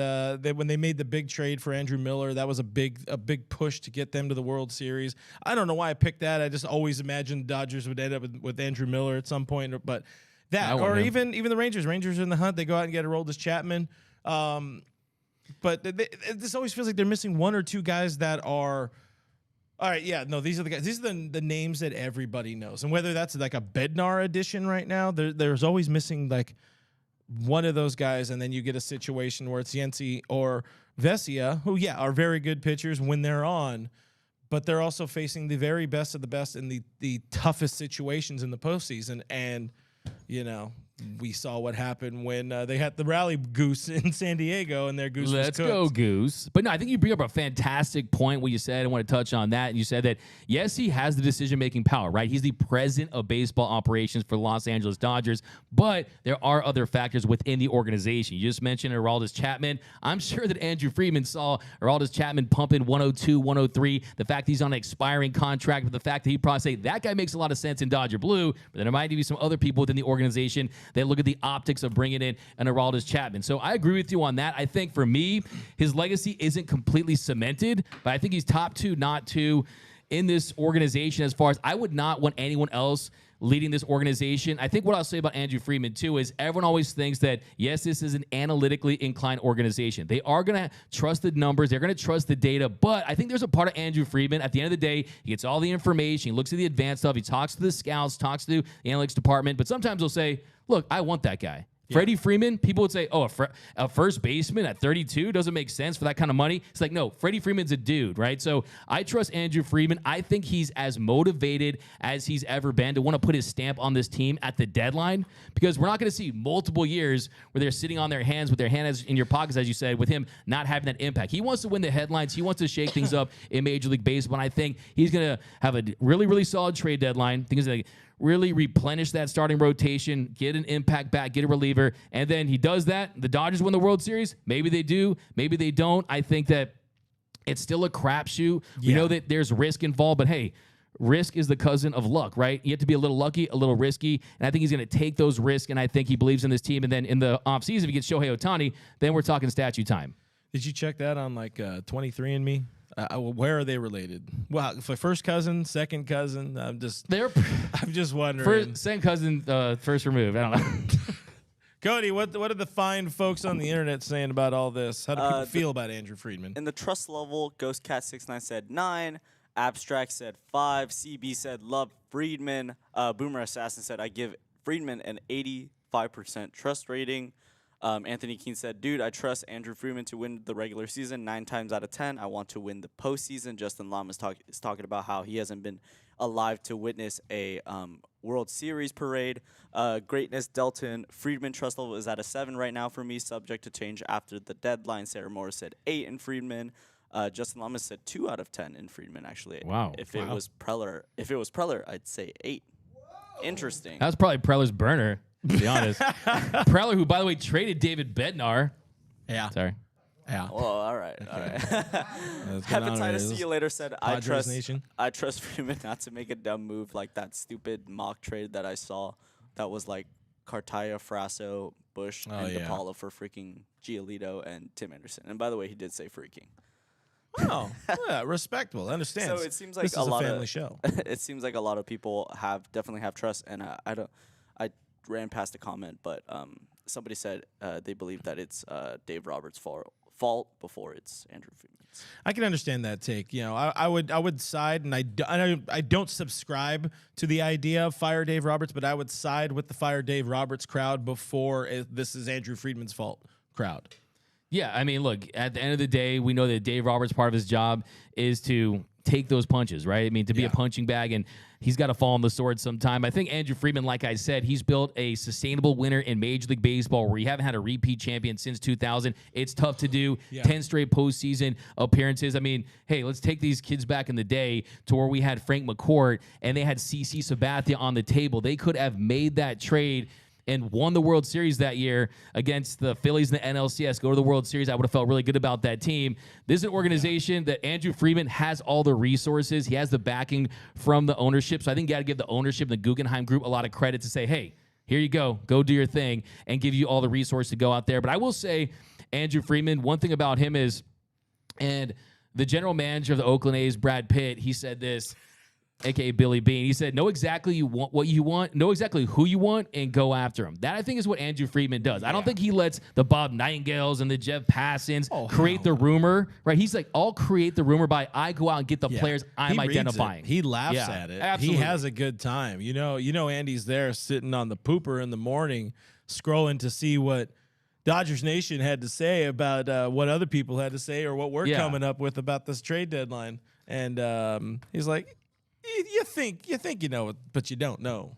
when they made the big trade for Andrew Miller, that was a big push to get them to the World Series. I don't know why I picked that. I just always imagined Dodgers would end up with Andrew Miller at some point, but that or even the Rangers. Rangers are in the hunt. They go out and get Aroldis Chapman. But this always feels like they're missing one or two guys that are. All right, yeah, no, these are the guys. These are the names that everybody knows, and whether that's like a Bednar edition right now, there's always missing like one of those guys, and then you get a situation where it's Yency or Vesia, who are very good pitchers when they're on, but they're also facing the very best of the best in the toughest situations in the postseason, and we saw what happened when they had the rally goose in San Diego, and their goose Let's was cooked. go, Goose. But no, I think you bring up a fantastic point. What you said, I want to touch on that. And you said that yes, he has the decision-making power, right? He's the president of baseball operations for the Los Angeles Dodgers, but there are other factors within the organization. You just mentioned Aroldis Chapman. I'm sure that Andrew Friedman saw Aroldis Chapman pumping 102, 103. The fact that he's on an expiring contract, but the fact that he probably say that guy makes a lot of sense in Dodger blue. But then there might be some other people within the organization that look at the optics of bringing in an Aroldis Chapman. So I agree with you on that. I think for me, his legacy isn't completely cemented, but I think he's top two, not two in this organization as far as I would not want anyone else leading this organization. I think what I'll say about Andrew Friedman, too, is everyone always thinks that, yes, this is an analytically inclined organization. They are going to trust the numbers. They're going to trust the data. But I think there's a part of Andrew Friedman. At the end of the day, he gets all the information. He looks at the advanced stuff. He talks to the scouts, talks to the analytics department. But sometimes he'll say, look, I want that guy. Freddie Freeman, people would say, oh, a first baseman at 32 doesn't make sense for that kind of money. It's like, no, Freddie Freeman's a dude, right? So I trust Andrew Friedman. I think he's as motivated as he's ever been to want to put his stamp on this team at the deadline, because we're not going to see multiple years where they're sitting on their hands with their hands in your pockets, as you said, with him not having that impact. He wants to win the headlines. He wants to shake things up in Major League Baseball, and I think he's going to have a really, really solid trade deadline. I think he's going to really replenish that starting rotation, get an impact back, get a reliever, and then he does that. The Dodgers win the World Series. Maybe they do. Maybe they don't. I think that it's still a crapshoot. We know that there's risk involved, but hey, risk is the cousin of luck, right? You have to be a little lucky, a little risky, and I think he's going to take those risks, and I think he believes in this team. And then in the offseason, if he gets Shohei Ohtani, then we're talking statue time. Did you check that on like 23andMe? Where are they related? Well, for first cousin, second cousin, I'm just wondering. Second cousin, first removed. I don't know. Cody, what are the fine folks on the internet saying about all this? How do people feel about Andrew Friedman? In the trust level, GhostCat69 said 9, Abstract said 5, CB said love Friedman, Boomer Assassin said I give Friedman an 85% trust rating. Anthony Keene said, dude, I trust Andrew Friedman to win the regular season 9 times out of 10. I want to win the postseason. Justin Lam is talking about how he hasn't been alive to witness a World Series parade. Greatness Delton, Friedman trust level is at a 7 right now for me, subject to change after the deadline. Sarah Morris said 8 in Friedman. Justin Lamas said 2 out of 10 in Friedman, actually. Wow. If it was Preller, I'd say 8. Whoa. Interesting. That's probably Preller's burner, to be honest. Preller, who, by the way, traded David Bednar. Yeah. Sorry. Yeah. Well, all right. Hepatitis See You Later said, I trust Freeman not to make a dumb move like that stupid mock trade that I saw that was like Cartaya, Frasso, Bush, and DePaula for freaking Giolito and Tim Anderson. And by the way, he did say freaking. Oh, yeah, respectable. Understand. So it seems like this is a family show. It seems like a lot of people definitely have trust, and I ran past a comment, but somebody said they believe that it's Dave Roberts' fault before it's Andrew Friedman's. I can understand that take. You know, I would side, and I don't subscribe to the idea of fire Dave Roberts, but I would side with the fire Dave Roberts crowd before this is Andrew Friedman's fault crowd. Yeah, I mean, look, at the end of the day, we know that Dave Roberts, part of his job is to take those punches, right? I mean, to be a punching bag, and he's got to fall on the sword sometime. I think Andrew Friedman, like I said, he's built a sustainable winner in Major League Baseball where you haven't had a repeat champion since 2000. It's tough to do. 10 straight postseason appearances. I mean, hey, let's take these kids back in the day to where we had Frank McCourt and they had CC Sabathia on the table. They could have made that trade and won the World Series that year against the Phillies and the NLCS. Go to the World Series. I would have felt really good about that team. This is an organization that Andrew Friedman has all the resources. He has the backing from the ownership. So I think you got to give the ownership, the Guggenheim Group, a lot of credit to say, hey, here you go do your thing, and give you all the resources to go out there. But I will say, Andrew Friedman, one thing about him is, and the general manager of the Oakland A's, Brad Pitt, he said this, a.k.a. Billy Bean. He said, know exactly what you want, know exactly who you want, and go after him. That, I think, is what Andrew Friedman does. I don't think he lets the Bob Nightingales and the Jeff Passons create the rumor, right? He's like, I'll create the rumor by I go out and get the players I'm identifying. He laughs at it. Absolutely. He has a good time. You know, Andy's there sitting on the pooper in the morning, scrolling to see what Dodgers Nation had to say about what other people had to say or what we're coming up with about this trade deadline. And he's like, you think you know it, but you don't know.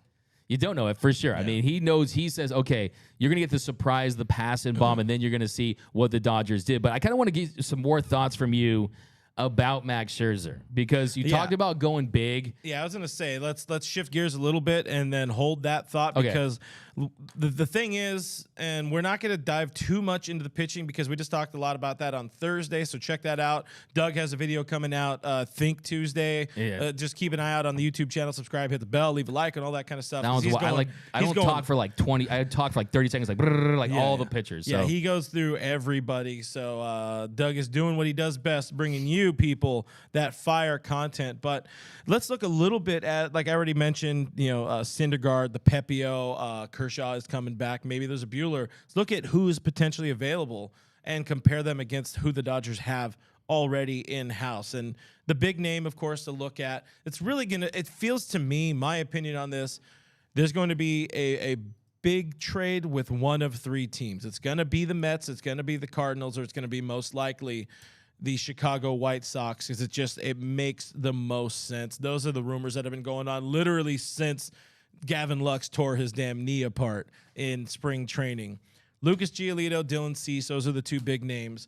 You don't know it for sure. Yeah. I mean, he knows. He says, okay, you're going to get the surprise, the pass and bomb, and then you're going to see what the Dodgers did. But I kind of want to get some more thoughts from you about Max Scherzer, because you talked about going big. Yeah, I was going to say, let's shift gears a little bit and then hold that thought, because the thing is, and we're not going to dive too much into the pitching because we just talked a lot about that on Thursday, so check that out. Doug has a video coming out, Think Tuesday. Just keep an eye out on the YouTube channel, subscribe, hit the bell, leave a like, and all that kind of stuff. That was I don't talk for like 20. I talk for like 30 seconds, like all the pitchers. So. Yeah, he goes through everybody. So Doug is doing what he does best, bringing you people that fire content. But let's look a little bit at, like I already mentioned, Syndergaard, the Pepio, Kershaw is coming back. Maybe there's a Buehler. Let's look at who is potentially available and compare them against who the Dodgers have already in-house. And the big name, of course, to look at, it feels to me, my opinion on this, there's going to be a big trade with one of three teams. It's going to be the Mets, it's going to be the Cardinals, or it's going to be most likely the Chicago White Sox, because it makes the most sense. Those are the rumors that have been going on literally since Gavin Lux tore his damn knee apart in spring training. Lucas Giolito, Dylan Cease, those are the two big names.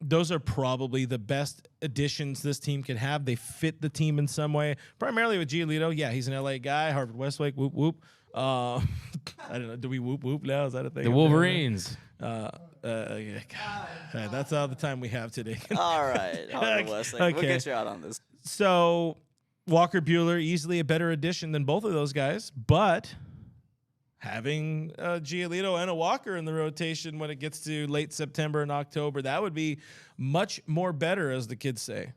Those are probably the best additions this team could have. They fit the team in some way. Primarily with Giolito, he's an LA guy, Harvard Westlake, whoop whoop. I don't know. Do we whoop whoop now? Is that a thing? The Wolverines. That's all the time we have today. All right, Harvard Westlake. We'll get you out on this. So Walker Buehler, easily a better addition than both of those guys, but having a Giolito and a Walker in the rotation when it gets to late September and October, that would be much more better, as the kids say.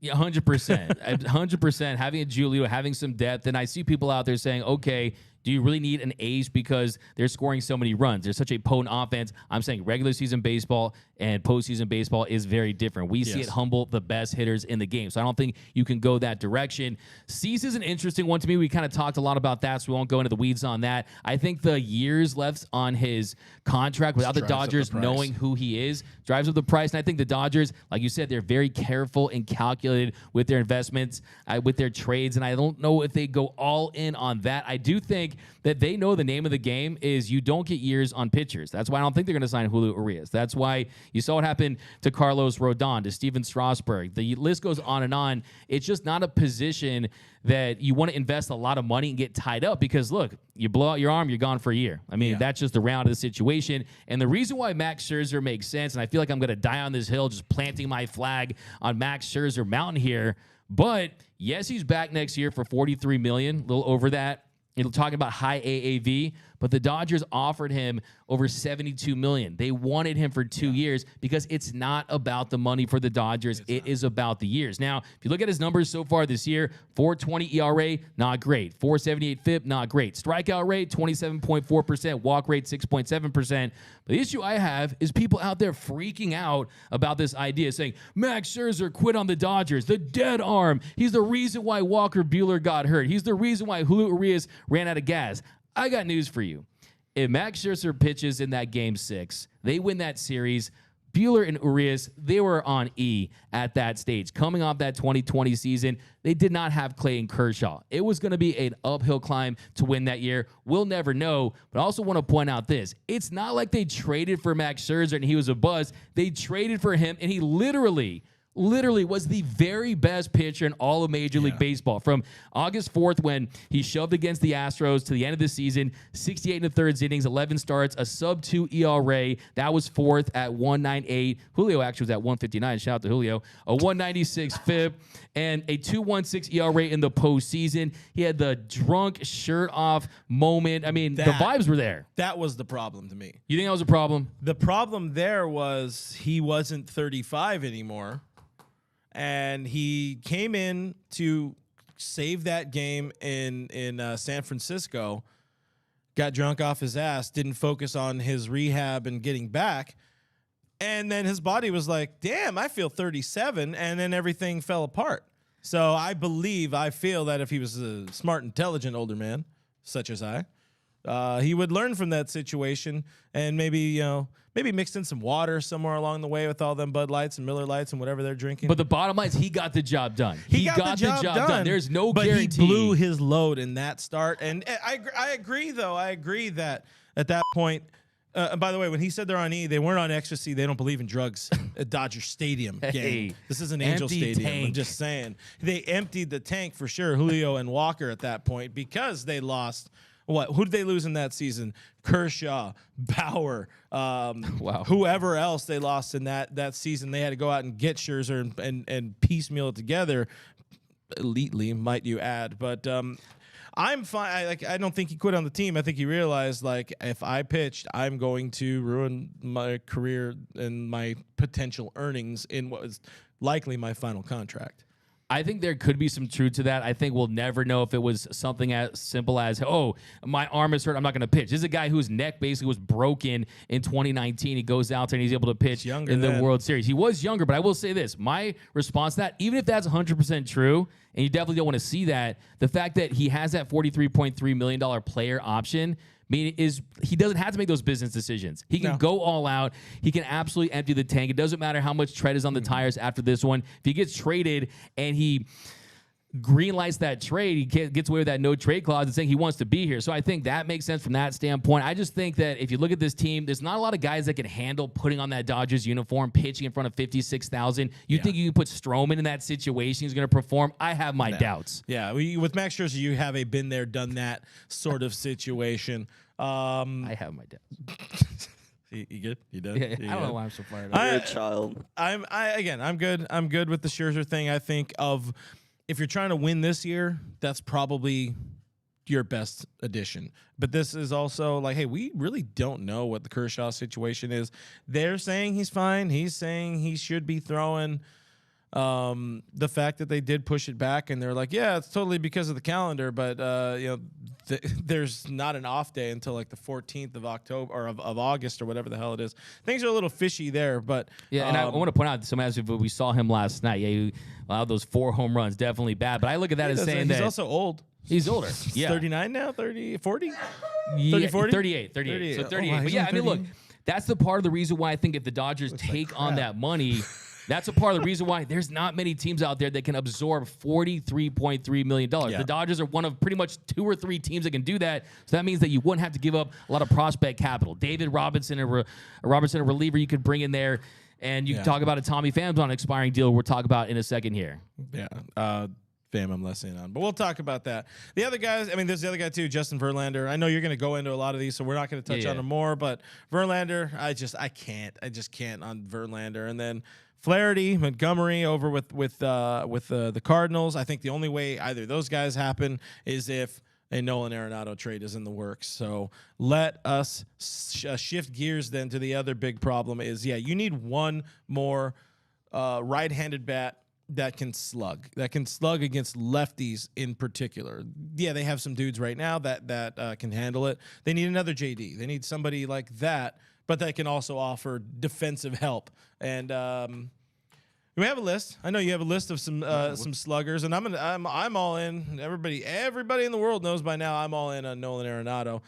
Yeah, 100%. 100%. Having a Giolito, having some depth. And I see people out there saying, okay, do you really need an ace because they're scoring so many runs? There's such a potent offense. I'm saying regular season baseball and postseason baseball is very different. We see it humble the best hitters in the game. So I don't think you can go that direction. Cease is an interesting one to me. We kind of talked a lot about that, so we won't go into the weeds on that. I think the years left on his contract without the Dodgers knowing who he is drives up the price. And I think the Dodgers, like you said, they're very careful and calculated with their investments, with their trades. And I don't know if they go all in on that. I do think that they know the name of the game is you don't get years on pitchers. That's why I don't think they're going to sign Julio Urias. That's why you saw what happened to Carlos Rodon, to Steven Strasburg. The list goes on and on. It's just not a position that you want to invest a lot of money and get tied up because, look, you blow out your arm, you're gone for a year. I mean, that's just the round of the situation. And the reason why Max Scherzer makes sense, and I feel like I'm going to die on this hill just planting my flag on Max Scherzer Mountain here, but yes, he's back next year for $43 million, a little over that. You're talking about high AAV, but the Dodgers offered him over $72 million. They wanted him for 2 years because it's not about the money for the Dodgers. It is about the years. Now, if you look at his numbers so far this year, 4.20 ERA, not great. 4.78 FIP, not great. Strikeout rate, 27.4%. Walk rate, 6.7%. But the issue I have is people out there freaking out about this idea, saying, Max Scherzer quit on the Dodgers, the dead arm. He's the reason why Walker Buehler got hurt. He's the reason why Julio Urias ran out of gas. I got news for you. If Max Scherzer pitches in that Game 6, they win that series. Buehler and Urias, they were on E at that stage. Coming off that 2020 season, they did not have Clayton Kershaw. It was going to be an uphill climb to win that year. We'll never know, but I also want to point out this. It's not like they traded for Max Scherzer and he was a buzz. They traded for him, and he literally was the very best pitcher in all of Major League Baseball. From August 4th, when he shoved against the Astros, to the end of the season, 68 1/3 innings, 11 starts, a sub-2 ERA. That was 4th at 1.98. Julio actually was at 1.59. Shout out to Julio. A 1.96 FIP and a 2.16 ERA in the postseason. He had the drunk shirt off moment. I mean, the vibes were there. That was the problem to me. You think that was a problem? The problem there was he wasn't 35 anymore. And he came in to save that game in San Francisco, got drunk off his ass, didn't focus on his rehab and getting back. And then his body was like, damn, I feel 37. And then everything fell apart. So I feel that if he was a smart, intelligent older man, such as I, he would learn from that situation and maybe mixed in some water somewhere along the way with all them Bud Lights and Miller Lights and whatever they're drinking. But the bottom line is he got the job done. He got the job done. There's no but guarantee. But he blew his load in that start. And I agree, though. I agree that at that point, and by the way, when he said they're on E, they weren't on ecstasy. They don't believe in drugs at Dodger Stadium. Gang. This is an Angel Stadium. Tank. I'm just saying. They emptied the tank for sure, Julio and Walker at that point, because they lost. Who did they lose in that season? Kershaw, Bauer, wow. Whoever else they lost in that season. They had to go out and get Scherzer and piecemeal it together, elitely, might you add. But I'm fine. I don't think he quit on the team. I think he realized, like, if I pitched, I'm going to ruin my career and my potential earnings in what was likely my final contract. I think there could be some truth to that. I think we'll never know if it was something as simple as, oh, my arm is hurt, I'm not going to pitch. This is a guy whose neck basically was broken in 2019. He goes out there and he's able to pitch in the World Series. He was younger, but I will say this. My response to that, even if that's 100% true, and you definitely don't want to see that, the fact that he has that $43.3 million player option is he doesn't have to make those business decisions. He can go all out. He can absolutely empty the tank. It doesn't matter how much tread is on the tires after this one. If he gets traded and he greenlights that trade, he gets away with that no trade clause and saying he wants to be here. So I think that makes sense from that standpoint. I just think that if you look at this team, there's not a lot of guys that can handle putting on that Dodgers uniform, pitching in front of 56,000. You think you can put Stroman in that situation, he's going to perform? I have my doubts. Yeah, with Max Scherzer, you have a been there, done that sort of situation. I have my doubts. You good? You done? Yeah, You I don't good? know why I'm so fired up. You're a child. I'm good. I'm good with the Scherzer thing. I think if you're trying to win this year, that's probably your best addition. But this is also like, hey, we really don't know what the Kershaw situation is. They're saying he's fine. He's saying he should be throwing. The fact that they did push it back, and they're like, yeah, it's totally because of the calendar, but there's not an off day until like the 14th of October or of August or whatever the hell it is. Things are a little fishy there, but yeah. And I want to point out, we saw him last night. Yeah, he allowed those 4 home runs, definitely bad. But I look at that as saying he's that also old. He's older. Yeah, 39 now, 30, 40, yeah, 30, 40? 38. 38. So 38. Oh, wow, but yeah, I mean, look, that's the part of the reason why I think if the Dodgers take on that money. That's a part of the reason why there's not many teams out there that can absorb $43.3 million. Yeah. The Dodgers are one of pretty much 2 or 3 teams that can do that. So that means that you wouldn't have to give up a lot of prospect capital. David Robinson, a reliever you could bring in there. And you can talk about a Tommy Pham on an expiring deal we'll talk about in a second here. Yeah. Pham, I'm less in on. But we'll talk about that. The other guys, I mean, there's the other guy too, Justin Verlander. I know you're going to go into a lot of these, so we're not going to touch on him more. But Verlander, I just can't on Verlander. And then Flaherty, Montgomery over with the Cardinals. I think the only way either of those guys happen is if a Nolan Arenado trade is in the works. So let us shift gears then to the other big problem is, you need one more right-handed bat that can slug against lefties in particular. Yeah, they have some dudes right now that can handle it. They need another JD. They need somebody like that, but that can also offer defensive help. And we have a list. I know you have a list of some sluggers, and I'm all in. Everybody in the world knows by now I'm all in on Nolan Arenado.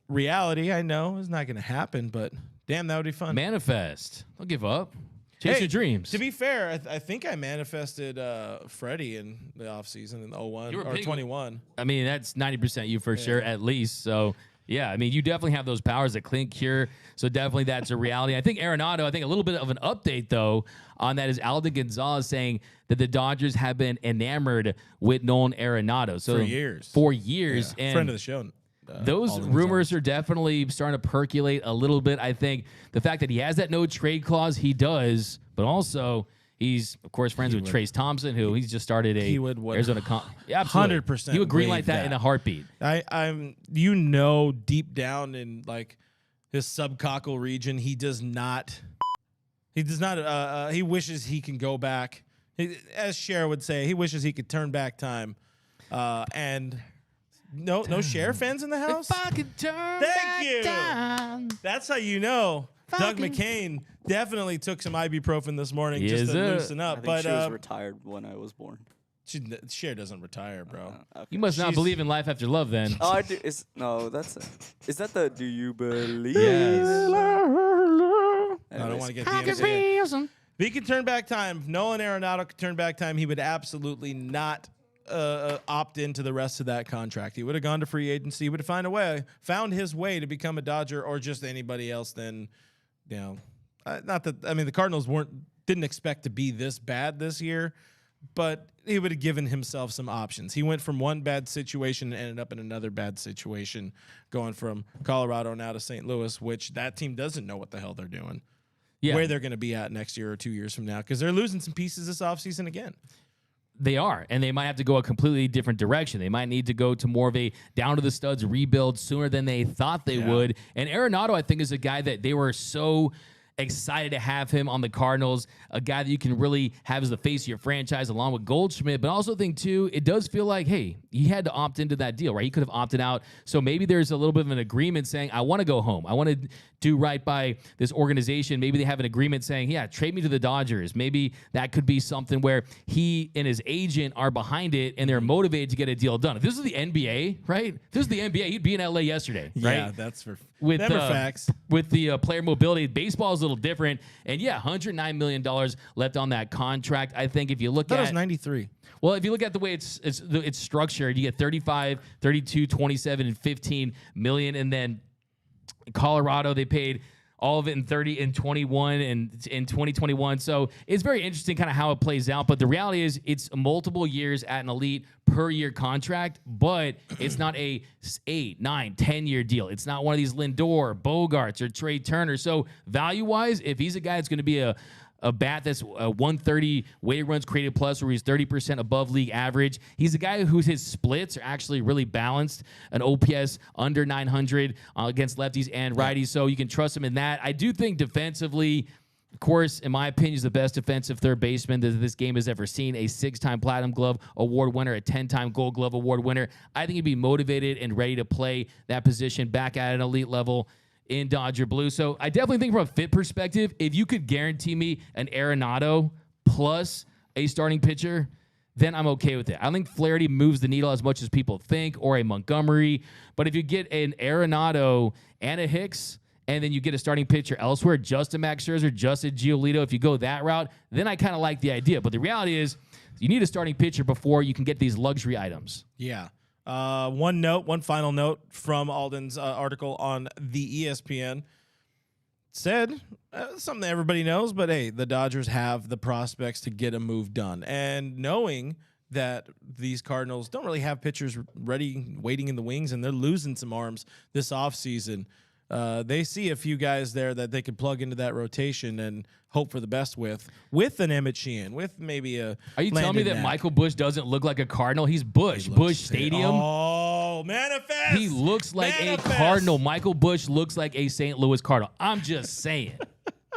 Reality, I know, is not going to happen, but damn, that would be fun. Manifest. Don't give up. Chase your dreams. To be fair, I think I manifested Freddie in the offseason in 01 or 21. I mean, that's 90% you for sure, at least. So, yeah, I mean, you definitely have those powers that Clint Cure. So definitely that's a reality. I think Arenado, a little bit of an update, though, on that is Alden Gonzalez saying that the Dodgers have been enamored with Nolan Arenado. So for years. Yeah. And friend of the show. Those rumors are definitely starting to percolate a little bit. I think the fact that he has that no trade clause, he does, but also he's, of course, friends with Trace Thompson, who he's just started a Arizona. Yeah, 100%. He would greenlight that in a heartbeat. I'm deep down in like his subcockle region, he does not. He wishes he can go back. As Cher would say, he wishes he could turn back time, and. No Cher fans in the house? If I could turn Thank you. Time. That's how you know. Doug McCain definitely took some ibuprofen this morning just to loosen up. I think she was retired when I was born. Cher doesn't retire, bro. Okay. You must not believe in life after love, then. Oh, I do. Is that the Do You Believe? Yes. I don't want to get the MC. If he could turn back time, if Nolan Arenado could turn back time, he would absolutely not opt into the rest of that contract. He would have gone to free agency. He would have found his way to become a Dodger or just anybody else. Then, the Cardinals didn't expect to be this bad this year, but he would have given himself some options. He went from one bad situation and ended up in another bad situation, going from Colorado now to St. Louis, which that team doesn't know what the hell they're doing, where they're going to be at next year or 2 years from now, because they're losing some pieces this offseason again. They are, and they might have to go a completely different direction. They might need to go to more of a down-to-the-studs rebuild sooner than they thought they would. And Arenado, I think, is a guy that they were so excited to have him on the Cardinals, a guy that you can really have as the face of your franchise along with Goldschmidt. But I also think, too, it does feel like, hey, he had to opt into that deal, right? He could have opted out. So maybe there's a little bit of an agreement saying, I want to go home. I want to do right by this organization. Maybe they have an agreement saying, yeah, trade me to the Dodgers. Maybe that could be something where he and his agent are behind it and they're motivated to get a deal done. If this is the NBA, right? If this is the NBA, he'd be in LA yesterday, right? Yeah, that's for facts. With the player mobility, baseball is a little different. And yeah, $109 million left on that contract. I think if you look at it was 93. Well, if you look at the way it's structured, you get 35, 32, 27, and 15 million, and then Colorado, they paid all of it in 30 and 21 and in 2021. So it's very interesting kind of how it plays out. But the reality is it's multiple years at an elite per year contract, but it's not a 8, 9, 10-year deal. It's not one of these Lindor, Bogarts, or Trey Turner. So value-wise, if he's a guy that's going to be a bat that's 130 weighted runs created plus, where he's 30% above league average. He's a guy whose his splits are actually really balanced, an OPS under 900 against lefties and righties, so you can trust him in that. I do think defensively, of course, in my opinion, is the best defensive third baseman that this game has ever seen, a 6-time Platinum Glove Award winner, a 10-time Gold Glove Award winner. I think he'd be motivated and ready to play that position back at an elite level in Dodger blue. So I definitely think from a fit perspective, if you could guarantee me an Arenado plus a starting pitcher, then I'm okay with it. I don't think Flaherty moves the needle as much as people think, or a Montgomery. But if you get an Arenado and a Hicks, and then you get a starting pitcher elsewhere, just a Max Scherzer, just a Giolito, if you go that route, then I kind of like the idea. But the reality is you need a starting pitcher before you can get these luxury items. Yeah. One final note from Alden's article on the ESPN said something that everybody knows, but hey, the Dodgers have the prospects to get a move done. And knowing that these Cardinals don't really have pitchers ready, waiting in the wings, and they're losing some arms this offseason, they see a few guys there that they could plug into that rotation and hope for the best with an Emmett Sheehan, with maybe a. Are you telling me that Michael Busch doesn't look like a Cardinal? He's Busch. Busch Stadium. Oh, Michael, manifest. He looks like Manifest. a Cardinal. Michael Busch looks like a St. Louis Cardinal. I'm just saying.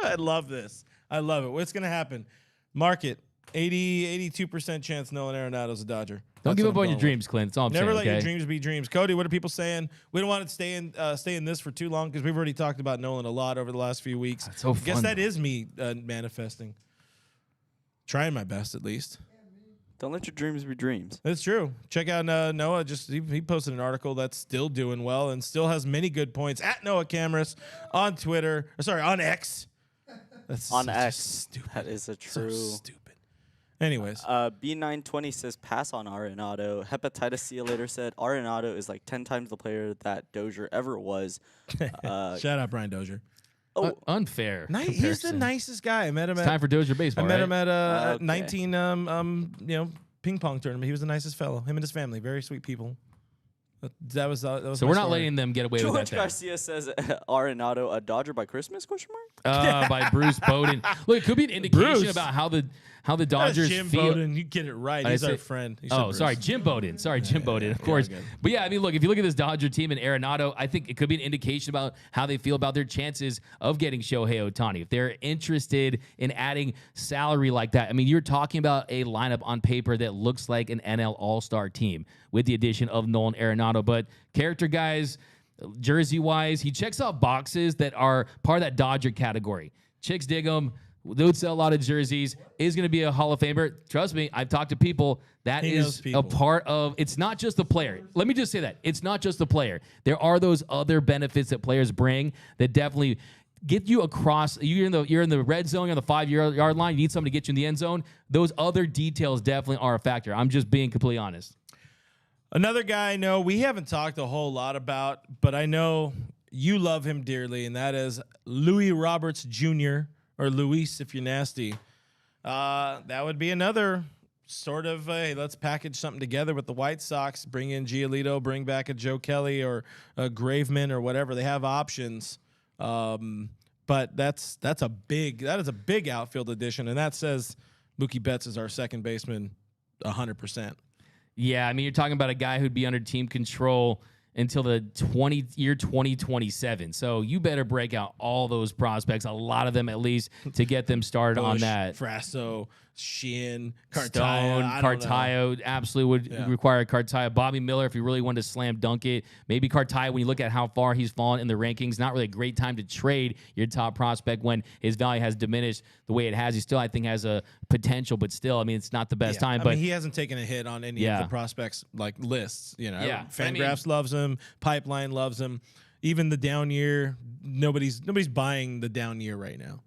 I love this. I love it. What's going to happen? Market 82% chance Nolan Arenado's a Dodger. Don't That's give what up I'm on your going dreams, Clint. That's all I'm Never saying. let your Okay? dreams be dreams. Cody, what are people saying? We don't want to stay in this for too long because we've already talked about Nolan a lot over the last few weeks. That's so I guess fun, that though. is me manifesting. Trying my best, at least. Don't let your dreams be dreams. That's true. Check out Noah. He posted an article that's still doing well and still has many good points at Noah Cameras on Twitter. On X. That's On such X. Stupid. That is a So true. stupid. Anyways, B920 says pass on Arenado. Hepatitis See You Later said Arenado is like 10 times the player that Dozier ever was. shout out Brian Dozier. Unfair. He's the comparison. nicest guy. I met him It's at time for Dozier baseball, I met right? him at Okay. 19 ping pong tournament. He was the nicest fellow. Him and his family, very sweet people. That was So my we're not story. letting them get away with that. George Then. Garcia says Arenado a Dodger by Christmas? Question mark. By Bruce Bowden. Look, it could be an indication Bruce. about how the That's Dodgers Jim feel. Bowden. You get it right. I He's our said- friend. You said Oh, Bruce. sorry, Jim Bowden. Sorry, Jim Bowden, of course. good. But yeah, I mean, look, if you look at this Dodger team and Arenado, I think it could be an indication about how they feel about their chances of getting Shohei Ohtani. If they're interested in adding salary like that, I mean, you're talking about a lineup on paper that looks like an NL All-Star team with the addition of Nolan Arenado. But character guys, jersey-wise, he checks off boxes that are part of that Dodger category. Chicks dig him. They would sell a lot of jerseys. Is going to be a Hall of Famer. Trust me, I've talked to people. That He knows is people. a part of. It's not just the player. Let me just say that it's not just the player. There are those other benefits that players bring that definitely get you across. You're in the red zone, you're on the 5-yard line. You need someone to get you in the end zone. Those other details definitely are a factor. I'm just being completely honest. Another guy I know we haven't talked a whole lot about, but I know you love him dearly, and that is Louis Roberts Jr., or Luis if you're nasty. That would be another sort of let's package something together with the White Sox, bring in Giolito, bring back a Joe Kelly or a Graveman or whatever. They have options. But that is a big outfield addition, and that says Mookie Betts is our second baseman 100%. Yeah, I mean, you're talking about a guy who'd be under team control until the 2027. So you better break out all those prospects, a lot of them at least, to get them started on Bush, that. Frasso, Sheehan, Stone, Cartaya, Cartaya absolutely would require Cartaya. Bobby Miller, if you really wanted to slam dunk it. Maybe Cartaya, when you look at how far he's fallen in the rankings, not really a great time to trade your top prospect when his value has diminished the way it has. He still, I think, has a potential, but still, I mean, it's not the best time. I But mean, he hasn't taken a hit on any of the prospects like lists. Yeah, Fangraphs loves him. Pipeline loves him. Even the down year, nobody's buying the down year right now.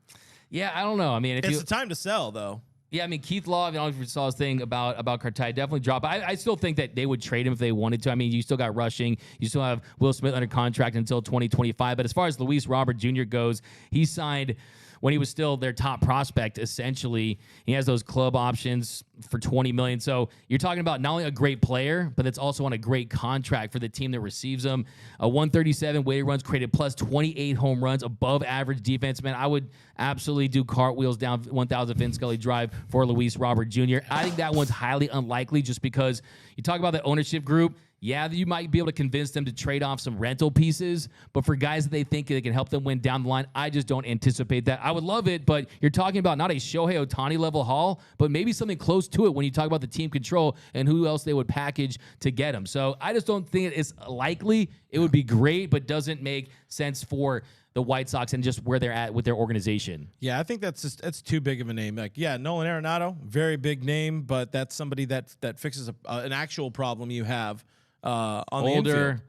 yeah, I don't know. I mean, if It's you the time to sell, though. Yeah, I mean, Keith Law, I don't know if you saw his thing about Cartaya, definitely drop. I still think that they would trade him if they wanted to. I mean, you still got Rushing. You still have Will Smith under contract until 2025. But as far as Luis Robert Jr. goes, he signed when he was still their top prospect, essentially. He has those club options for $20 million. So you're talking about not only a great player, but it's also on a great contract for the team that receives him. A 137 weighted runs created plus 28 home runs, above average defense. Man, I would absolutely do cartwheels down 1,000 Vin Scully Drive for Luis Robert Jr. I think that one's highly unlikely just because you talk about the ownership group. Yeah, you might be able to convince them to trade off some rental pieces, but for guys that they think they can help them win down the line, I just don't anticipate that. I would love it, but you're talking about not a Shohei Ohtani level haul, but maybe something close to it when you talk about the team control and who else they would package to get him. So I just don't think it's likely. It would be great, but doesn't make sense for the White Sox and just where they're at with their organization. Yeah, I think that's too big of a name. Like, yeah, Nolan Arenado, very big name, but that's somebody that fixes an actual problem you have on the infield. Older,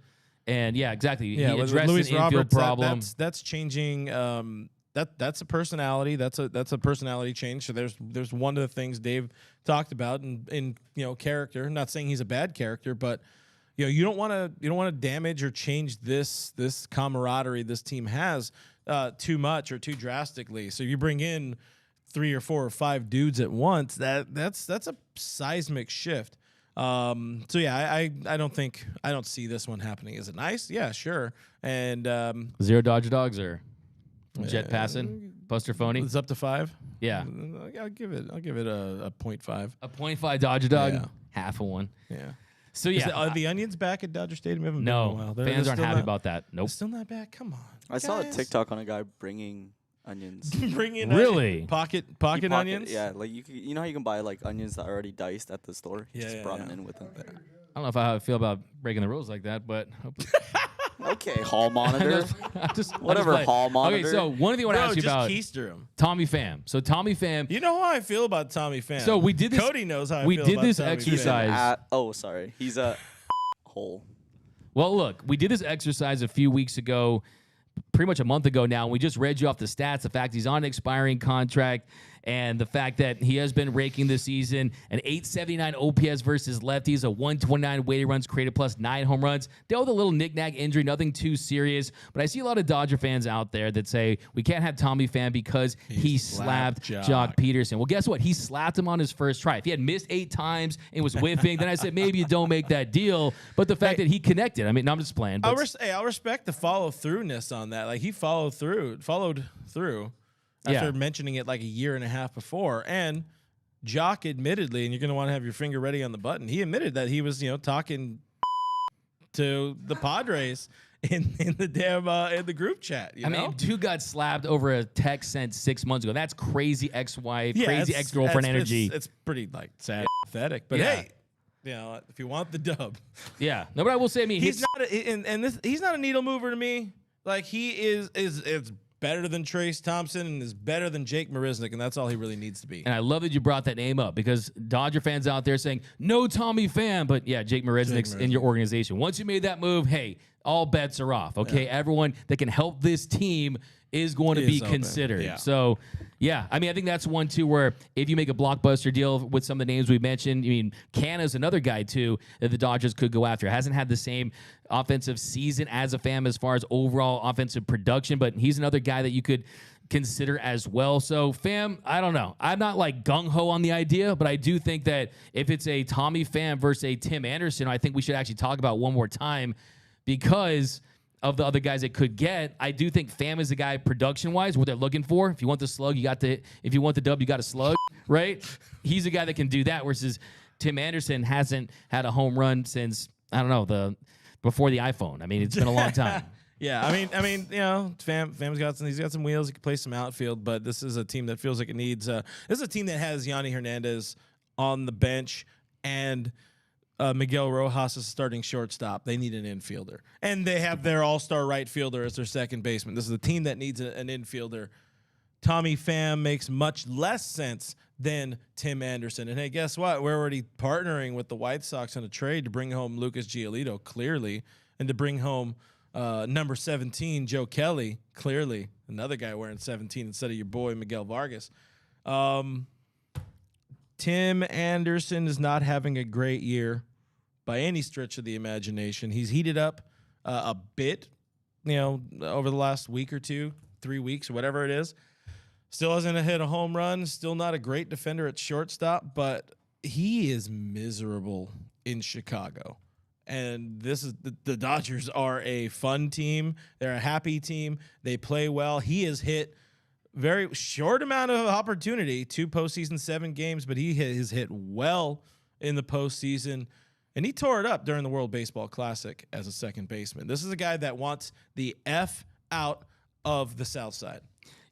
and yeah, exactly. Yeah, he with addressed Luis an infield Roberts, problem. that's changing. That's a personality. That's a personality change. So there's one of the things Dave talked about in character. I'm not saying he's a bad character, but you don't want to damage or change this camaraderie this team has too much or too drastically. So you bring in 3 or 4 or 5 dudes at once. That's a seismic shift. So yeah, I don't see this one happening. Is it nice? Yeah, sure. And Zero Dodger Dogs or jet passing, Buster Phony. it's up to 5. Yeah, I'll give it a 0.5. a 0.5 Dodger Dog, Yeah. half of one. Yeah. So yeah, Are the Onions back at Dodger Stadium? Haven't been in a while. no, fans aren't happy about that. Nope. Still not back. Come on. I saw a guys. TikTok on a guy bringing onions. Bring in Really? pocket onions. Yeah, like you know how you can buy like onions that are already diced at the store. He just brought them in with him. I don't know if I feel about breaking the rules like that, but Okay, hall monitor. Whatever, playing. hall monitor. Okay, so one of the I want to ask you just about keister him. Tommy Pham. So Tommy Pham. You know how I feel about Tommy Pham. So we did this. Cody knows how I we feel did about this Tommy Pham. exercise. Sorry. He's a hole. Well, look, we did this exercise a few weeks ago, pretty much a month ago now. And we just read you off the stats, the fact he's on an expiring contract, and the fact that he has been raking this season an 879 OPS versus lefties, a 129 weighted runs created plus 9 home runs. Dealt with a little knick-knack injury, nothing too serious. But I see a lot of Dodger fans out there that say we can't have Tommy Pham because he slapped Jock Peterson. Well, guess what? He slapped him on his first try. If he had missed 8 times and was whiffing, then I said maybe you don't make that deal. But the fact that he connected, I mean, no, I'm just playing. But I'll respect the follow-throughness on that. Like, he followed through after mentioning it like a year and a half before. And Jock admittedly, and you're going to want to have your finger ready on the button, he admitted that he was, talking to the Padres in the damn in the group chat. I mean, dude got slapped over a text sent 6 months ago. That's crazy ex-wife, crazy ex-girlfriend energy. It's pretty like sad, pathetic. But hey, if you want the dub, no. But I will say, I mean, he's not a needle mover to me. Like, he is better than Trace Thompson and is better than Jake Marisnick, and that's all he really needs to be. And I love that you brought that name up because Dodger fans out there saying, no Tommy Pham, but yeah, Jake Marisnick's in your organization. Once you made that move, hey, all bets are off, okay? Yeah. Everyone that can help this team is going to be considered. Yeah. So, yeah, I mean, I think that's one, too, where if you make a blockbuster deal with some of the names we mentioned, I mean, Canna's another guy, too, that the Dodgers could go after. Hasn't had the same offensive season as a Pham as far as overall offensive production, but he's another guy that you could consider as well. So, Pham, I don't know. I'm not like gung-ho on the idea, but I do think that if it's a Tommy Pham versus a Tim Anderson, I think we should actually talk about one more time because of the other guys it could get. I do think Pham is the guy production-wise, what they're looking for. If you want the slug, if you want the dub, you got a slug, right? He's a guy that can do that, versus Tim Anderson hasn't had a home run since, I don't know, before the iPhone. I mean, it's been a long time. Yeah, I mean, Pham's got some wheels. He can play some outfield, but this is a team that feels like it needs. This is a team that has Yanni Hernandez on the bench and Miguel Rojas is starting shortstop. They need an infielder, and they have their all-star right fielder as their second baseman. This is a team that needs an infielder. Tommy Pham makes much less sense than Tim Anderson. And hey, guess what? We're already partnering with the White Sox on a trade to bring home Lucas Giolito, clearly, and to bring home number 17, Joe Kelly, clearly, another guy wearing 17 instead of your boy Miguel Vargas. Tim Anderson is not having a great year by any stretch of the imagination. He's heated up a bit, over the last week or 2, 3 weeks, or whatever it is. Still hasn't hit a home run. Still not a great defender at shortstop, but he is miserable in Chicago. And this is the Dodgers are a fun team. They're a happy team. They play well. He has hit very short amount of opportunity, 2 postseason, 7 games, but he has hit well in the postseason. And he tore it up during the World Baseball Classic as a second baseman. This is a guy that wants the F out of the South Side.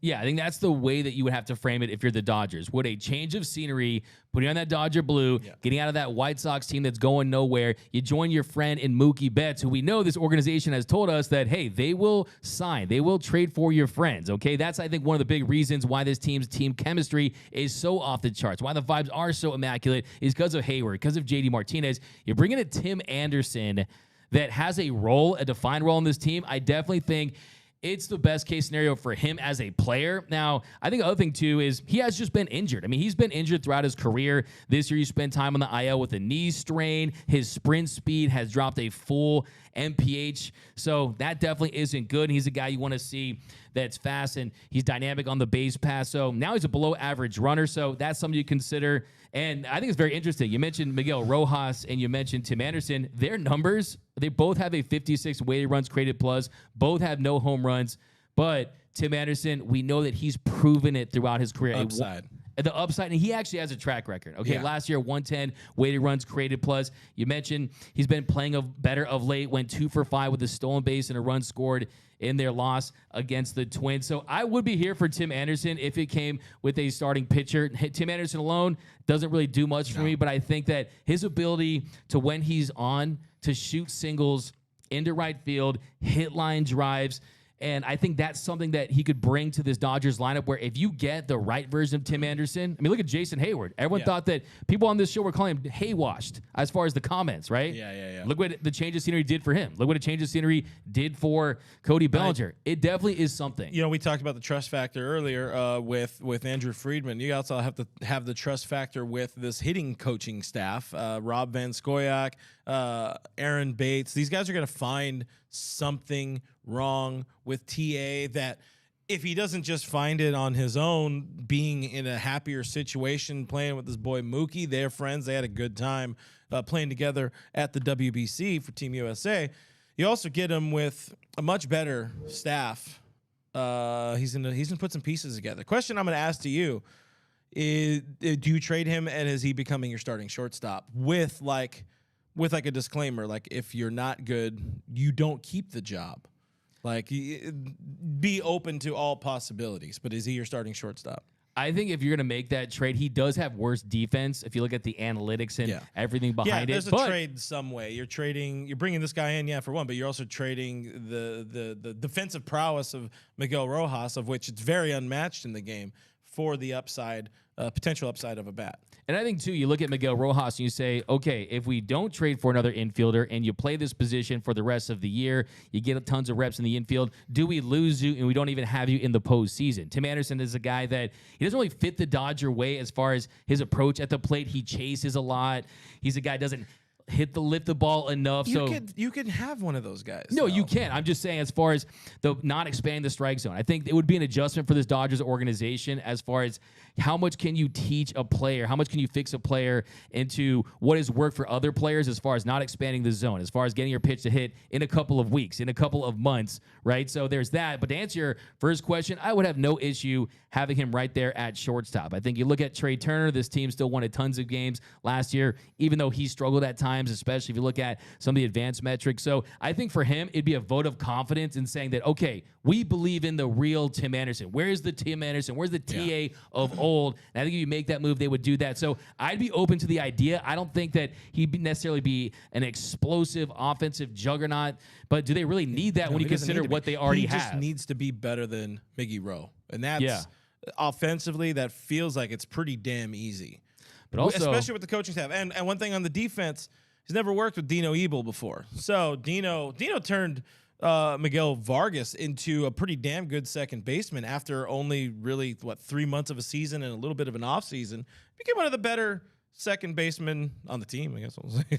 Yeah, I think that's the way that you would have to frame it if you're the Dodgers. Would a change of scenery, putting on that Dodger blue, getting out of that White Sox team that's going nowhere, you join your friend in Mookie Betts, who we know this organization has told us that, hey, they will sign, they will trade for your friends, okay? That's, I think, one of the big reasons why this team's team chemistry is so off the charts, why the vibes are so immaculate, is because of Hayward, because of JD Martinez. You're bringing in Tim Anderson that has a role, a defined role in this team. I definitely think it's the best case scenario for him as a player. Now, I think the other thing, too, is he has just been injured. I mean, he's been injured throughout his career. This year, he spent time on the IL with a knee strain. His sprint speed has dropped a full MPH. So that definitely isn't good. He's a guy you want to see that's fast, and he's dynamic on the base pass. So now he's a below-average runner, so that's something you consider. And I think it's very interesting. You mentioned Miguel Rojas and you mentioned Tim Anderson. Their numbers, they both have a 56 weighted runs created plus. Both have no home runs. But Tim Anderson, we know that he's proven it throughout his career. Upside. the upside, and he actually has a track record. Okay, Yeah. last year 110 weighted runs created plus. You mentioned he's been playing better of late. Went 2 for 5 with a stolen base and a run scored in their loss against the Twins. So I would be here for Tim Anderson if it came with a starting pitcher. Tim Anderson alone doesn't really do much for me, but I think that his ability to, when he's on, to shoot singles into right field, hit line drives. And I think that's something that he could bring to this Dodgers lineup, where if you get the right version of Tim Anderson, I mean, look at Jason Hayward. Everyone thought that people on this show were calling him hay-washed as far as the comments, right? Yeah. Look what the change of scenery did for him. Look what a change of scenery did for Cody Bellinger. It definitely is something. You know, we talked about the trust factor earlier with Andrew Friedman. You also have to have the trust factor with this hitting coaching staff. Rob Van Scoyoc, Aaron Bates. These guys are going to find something wrong with TA that if he doesn't just find it on his own, being in a happier situation, playing with his boy Mookie, they're friends. They had a good time playing together at the WBC for Team USA. You also get him with a much better staff. He's gonna put some pieces together. Question I'm gonna ask to you is: do you trade him, and is he becoming your starting shortstop with like a disclaimer, like if you're not good, you don't keep the job? Like, be open to all possibilities, but is he your starting shortstop? I think if you're going to make that trade, he does have worse defense if you look at the analytics and everything behind it. Yeah, there's a trade some way. You're bringing this guy in, for one, but you're also trading the defensive prowess of Miguel Rojas, of which it's very unmatched in the game, for the upside, potential upside of a bat. And I think, too, you look at Miguel Rojas and you say, okay, if we don't trade for another infielder and you play this position for the rest of the year, you get tons of reps in the infield, do we lose you and we don't even have you in the postseason? Tim Anderson is a guy that he doesn't really fit the Dodger way as far as his approach at the plate. He chases a lot. He's a guy that doesn't lift the ball enough. You could have one of those guys. No, you can't. I'm just saying, as far as the not expanding the strike zone, I think it would be an adjustment for this Dodgers organization as far as how much can you teach a player, how much can you fix a player into what has worked for other players as far as not expanding the zone, as far as getting your pitch to hit in a couple of weeks, in a couple of months, right? So there's that. But to answer your first question, I would have no issue having him right there at shortstop. I think you look at Trey Turner, this team still won tons of games last year, even though he struggled at times, especially if you look at some of the advanced metrics. So I think for him, it'd be a vote of confidence in saying that, okay, we believe in the real Tim Anderson. Where's the Tim Anderson? Where's the TA of old? And I think if you make that move, they would do that. So I'd be open to the idea. I don't think that he'd necessarily be an explosive offensive juggernaut, but do they really need that when you consider what they already have? He just needs to be better than Miggy Rowe. And that's offensively, that feels like it's pretty damn easy. But also, especially with the coaching staff. And one thing on the defense, he's never worked with Dino Ebel before. So Dino turned Miguel Vargas into a pretty damn good second baseman after only really 3 months of a season and a little bit of an off season. Became one of the better second basemen on the team, I guess I'll say.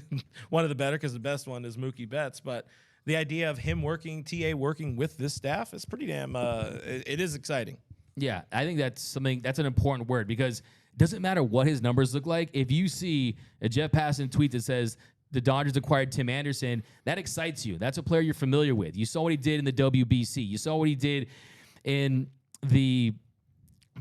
One of the better, because the best one is Mookie Betts. But the idea of him working with this staff is pretty damn it is exciting. Yeah, I think that's an important word, because it doesn't matter what his numbers look like. If you see a Jeff Passan tweet that says the Dodgers acquired Tim Anderson, that excites you. That's a player you're familiar with. You saw what he did in the WBC. You saw what he did in the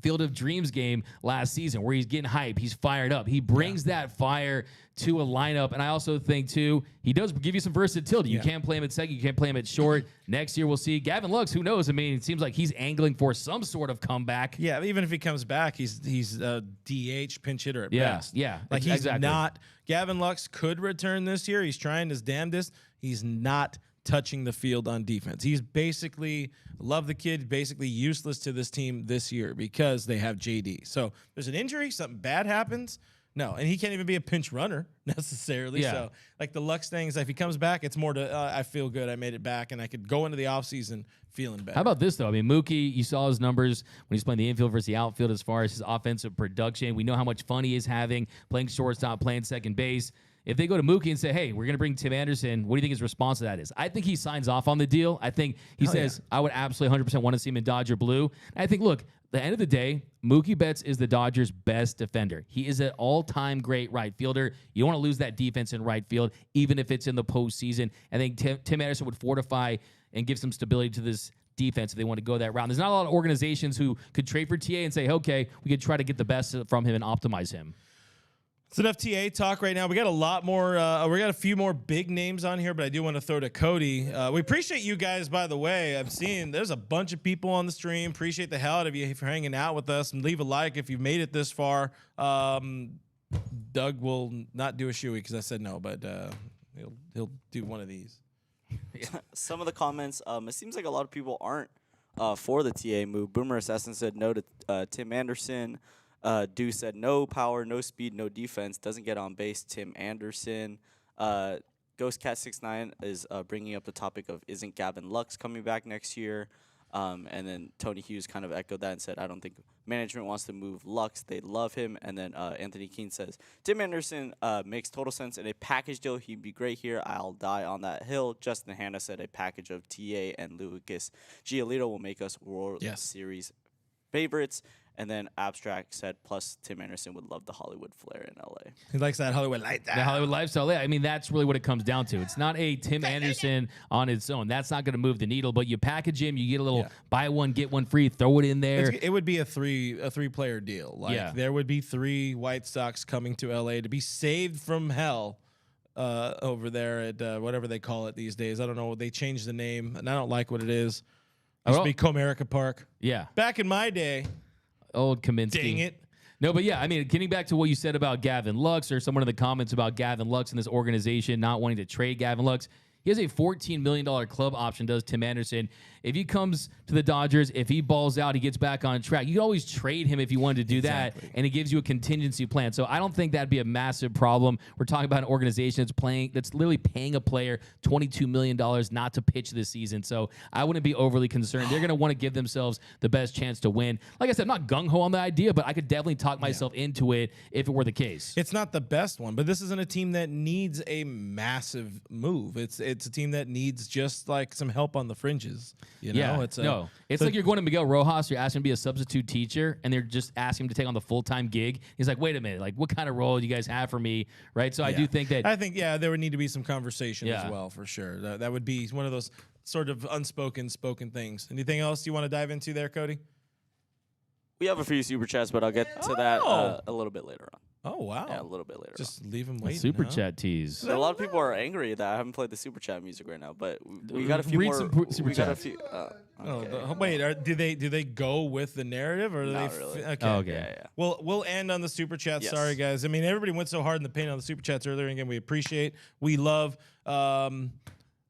Field of Dreams game last season, where he's getting hype. He's fired up. He brings that fire to a lineup. And I also think, too, he does give you some versatility. You can't play him at second. You can't play him at short. Next year, we'll see. Gavin Lux, who knows? I mean, it seems like he's angling for some sort of comeback. Yeah, even if he comes back, he's DH, pinch hitter at best. Yeah, like he's exactly. not. Gavin Lux could return this year. He's trying his damnedest. He's not touching the field on defense. He's basically, love the kid, basically useless to this team this year because they have JD. So there's an injury, something bad happens. No, and he can't even be a pinch runner necessarily. Yeah. So like the Lux things, if he comes back, it's more to I feel good, I made it back, and I could go into the offseason feeling better. How about this, though? I mean, Mookie, you saw his numbers when he's playing the infield versus the outfield as far as his offensive production. We know how much fun he is having, playing shortstop, playing second base. If they go to Mookie and say, hey, we're going to bring Tim Anderson, what do you think his response to that is? I think he signs off on the deal. I think he says, I would absolutely 100% want to see him in Dodger blue. And I think, look, at the end of the day, Mookie Betts is the Dodgers' best defender. He is an all-time great right fielder. You don't want to lose that defense in right field, even if it's in the postseason. I think Tim Anderson would fortify and give some stability to this defense if they want to go that route. There's not a lot of organizations who could trade for TA and say, okay, we could try to get the best from him and optimize him. It's enough TA talk right now. We got a lot more. We got a few more big names on here, but I do want to throw to Cody. We appreciate you guys, by the way. I've seen there's a bunch of people on the stream. Appreciate the hell out of you for hanging out with us, and leave a like if you've made it this far. Doug will not do a shoey because I said no, but he'll do one of these. Some of the comments, it seems like a lot of people aren't for the TA move. Boomer Assassin said no to Tim Anderson. Dew said no power, no speed, no defense. Doesn't get on base. Tim Anderson. Ghost Cat 69 is bringing up the topic of isn't Gavin Lux coming back next year? And then Tony Hughes kind of echoed that and said, I don't think management wants to move Lux. They love him. And then Anthony Keene says, Tim Anderson makes total sense in a package deal. He'd be great here. I'll die on that hill. Justin Hanna said a package of TA and Lucas Giolito will make us World Series favorites. And then Abstract said, plus Tim Anderson would love the Hollywood flair in LA. He likes that Hollywood lifestyle. The Hollywood lifestyle. Yeah, I mean, that's really what it comes down to. It's not a Tim Anderson on its own. That's not going to move the needle. But you package him, you get a little buy one, get one free, throw it in there. It would be a three-player deal. Like there would be 3 White Sox coming to LA to be saved from hell over there at whatever they call it these days. I don't know. They changed the name, and I don't like what it is. It used to be Comerica Park. Yeah. Back in my day. Old Kaminsky. Dang it. No, but yeah, I mean, getting back to what you said about Gavin Lux, or someone in the comments about Gavin Lux and this organization not wanting to trade Gavin Lux, he has a $14 million club option, does Tim Anderson. If he comes to the Dodgers, if he balls out, he gets back on track. You can always trade him if you wanted to do that, and it gives you a contingency plan. So I don't think that'd be a massive problem. We're talking about an organization that's literally paying a player $22 million not to pitch this season. So I wouldn't be overly concerned. They're going to want to give themselves the best chance to win. Like I said, I'm not gung-ho on the idea, but I could definitely talk myself into it if it were the case. It's not the best one, but this isn't a team that needs a massive move. It's a team that needs just like some help on the fringes. You know, it's like you're going to Miguel Rojas, you're asking him to be a substitute teacher, and they're just asking him to take on the full-time gig. He's like, wait a minute, like, what kind of role do you guys have for me, right? So I do think that... I think, there would need to be some conversation as well, for sure. That would be one of those sort of spoken things. Anything else you want to dive into there, Cody? We have a few super chats, but I'll get to that a little bit later on. Oh, wow. Yeah, a little bit later. Just leave him waiting. Super chat tease. So a lot of people are angry that I haven't played the super chat music right now, but we got a few Read more. some super chats. Wait, do they go with the narrative or do Not they? really. Okay. Okay. Yeah. We'll end on the super chats. Yes. Sorry, guys. I mean, everybody went so hard in the paint on the super chats earlier. Again, we appreciate. We love the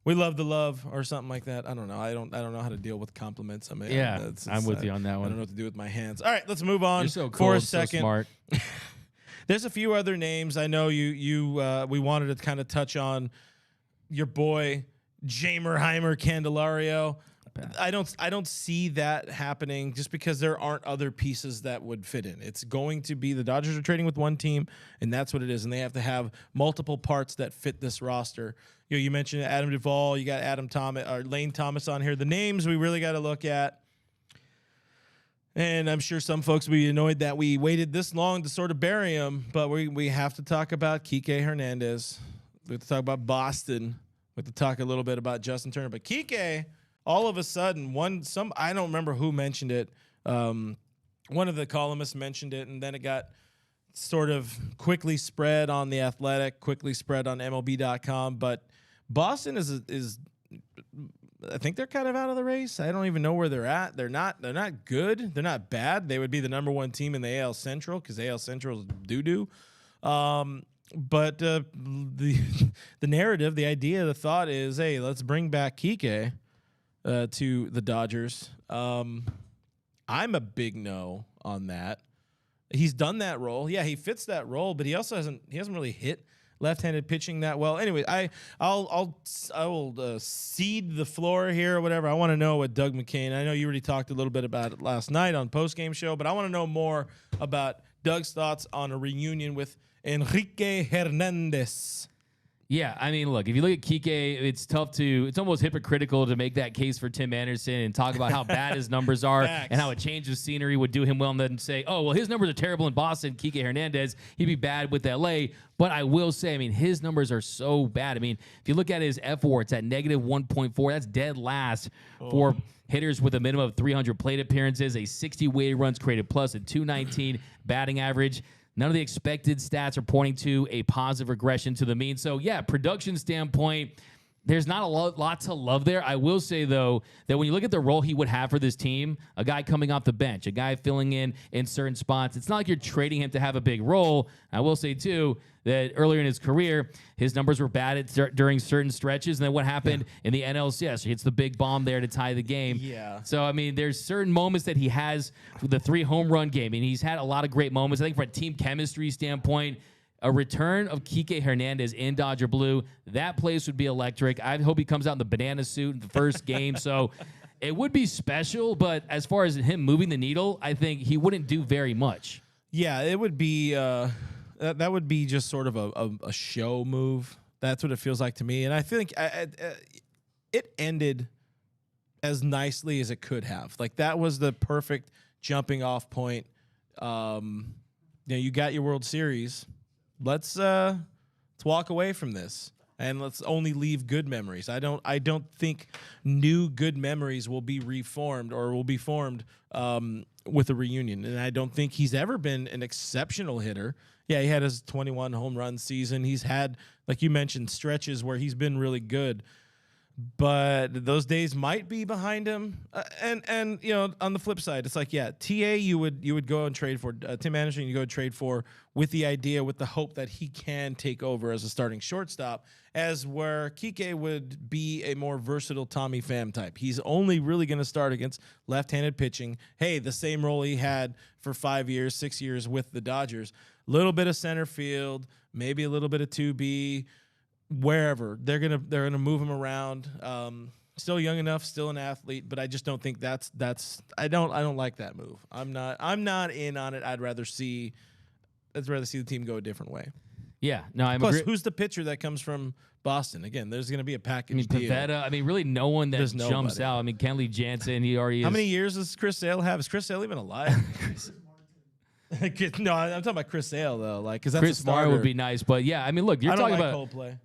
love or something like that. I don't know. I don't know how to deal with compliments. I mean, I'm with you on that one. I don't know what to do with my hands. All right, let's move on. You're so cool, for a so second. smart. There's a few other names. I know we wanted to kind of touch on your boy Jamerheimer Candelario. I don't see that happening just because there aren't other pieces that would fit in. It's going to be the Dodgers are trading with one team, and that's what it is. And they have to have multiple parts that fit this roster. You mentioned Adam Duvall. You got Adam Thomas or Lane Thomas on here. The names we really got to look at. And I'm sure some folks will be annoyed that we waited this long to sort of bury him, but we have to talk about Kike Hernandez. We have to talk about Boston. We have to talk a little bit about Justin Turner. But Kike, all of a sudden, I don't remember who mentioned it. One of the columnists mentioned it, and then it got sort of quickly spread on The Athletic, quickly spread on MLB.com. But Boston is I think they're kind of out of the race. I don't even know where they're at. They're not good. They're not bad. They would be the #1 team in the AL Central because AL Central is doo-doo. But the narrative, the idea, the thought is, hey, let's bring back Kike to the Dodgers. I'm a big no on that. He's done that role. Yeah, he fits that role, but he hasn't really hit left-handed pitching that well. Anyway, I will cede the floor here or whatever. I want to know what Doug McCain. I know you already talked a little bit about it last night on post-game show, but I want to know more about Doug's thoughts on a reunion with Kike Hernandez. Yeah, I mean, look, if you look at Kike, it's almost hypocritical to make that case for Tim Anderson and talk about how bad his numbers are and how a change of scenery would do him well, and then say, oh, well, his numbers are terrible in Boston, Kike Hernandez, he'd be bad with LA. But I will say, I mean, his numbers are so bad. I mean, if you look at his FWAR, it's at -1.4. That's dead last for hitters with a minimum of 300 plate appearances, a 60 weighted runs created plus, a 219 batting average. None of the expected stats are pointing to a positive regression to the mean. So, yeah, production standpoint, there's not a lot to love there. I will say, though, that when you look at the role he would have for this team, a guy coming off the bench, a guy filling in certain spots, it's not like you're trading him to have a big role. I will say, too, that earlier in his career, his numbers were bad during certain stretches. And then what happened in the NLCS? He hits the big bomb there to tie the game. Yeah. So, I mean, there's certain moments that he has with the 3 home run game. And he's had a lot of great moments. I think from a team chemistry standpoint, a return of Kike Hernandez in Dodger Blue, that place would be electric. I hope he comes out in the banana suit in the first game. So it would be special, but as far as him moving the needle, I think he wouldn't do very much. Yeah, it would be that would be just sort of a show move. That's what it feels like to me. And I think it ended as nicely as it could have. Like, that was the perfect jumping off point. You got your World Series. Let's walk away from this and let's only leave good memories. I don't think new good memories will be reformed or will be formed with a reunion. And I don't think he's ever been an exceptional hitter. Yeah, he had his 21 home run season. He's had, like you mentioned, stretches where he's been really good. But those days might be behind him. And you know, on the flip side, it's like, yeah, TA you would go and trade for. Tim Anderson you go and trade for with the idea, with the hope that he can take over as a starting shortstop, as where Kike would be a more versatile Tommy Pham type. He's only really going to start against left-handed pitching. Hey, the same role he had for 5 years, 6 years with the Dodgers. Little bit of center field, maybe a little bit of 2B. Wherever they're gonna move him around. Still young enough, still an athlete, but I just don't think that's I don't like that move. I'm not in on it. I'd rather see the team go a different way. Yeah, no. Plus, who's the pitcher that comes from Boston? Again, there's going to be a package deal. Pivetta. Really no one that jumps out. Kenley Jansen, he already is. How many years does Chris Sale have? Is Chris Sale even alive? No, I'm talking about Chris Sale though. Like, because that's Chris a starter. would be nice, but yeah, look, you're talking about Coldplay.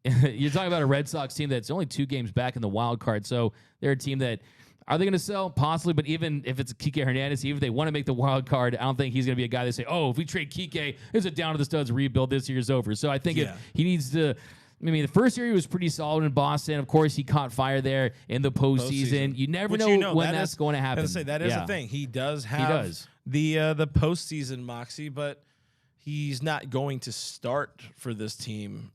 You're talking about a Red Sox team that's only 2 games back in the wild card. So they're a team that, are they going to sell? Possibly. But even if it's Kike Hernandez, even if they want to make the wild card, I don't think he's going to be a guy that say, oh, if we trade Kike, it's a down to the studs rebuild. This year's over. So I think if he needs to. The first year he was pretty solid in Boston. Of course, he caught fire there in the postseason. You never know when that's going to happen. That is a thing. He does have the postseason moxie, but he's not going to start for this team.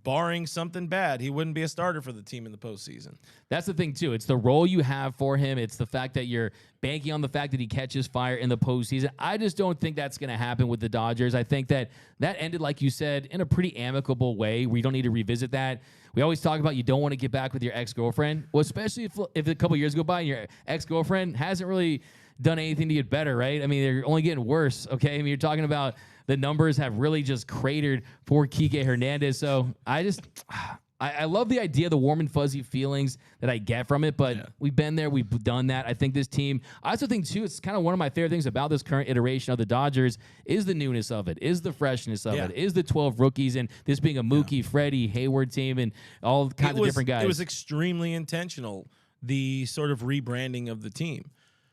Barring something bad, he wouldn't be a starter for the team in the postseason. That's the thing, too. It's the role you have for him. It's the fact that you're banking on the fact that he catches fire in the postseason. I just don't think that's going to happen with the Dodgers. I think that ended, like you said, in a pretty amicable way. We don't need to revisit that. We always talk about you don't want to get back with your ex-girlfriend. Well, especially if a couple years go by and your ex-girlfriend hasn't really done anything to get better, right? They're only getting worse, okay? You're talking about the numbers have really just cratered for Kike Hernandez. So I love the idea, the warm and fuzzy feelings that I get from it, but we've been there, we've done that. I think this team, I also think too, it's kind of one of my favorite things about this current iteration of the Dodgers is the newness of it, is the freshness of it, is the 12 rookies, and this being a Mookie, Freddie, Hayward team, and all kinds of different guys. It was extremely intentional, the sort of rebranding of the team.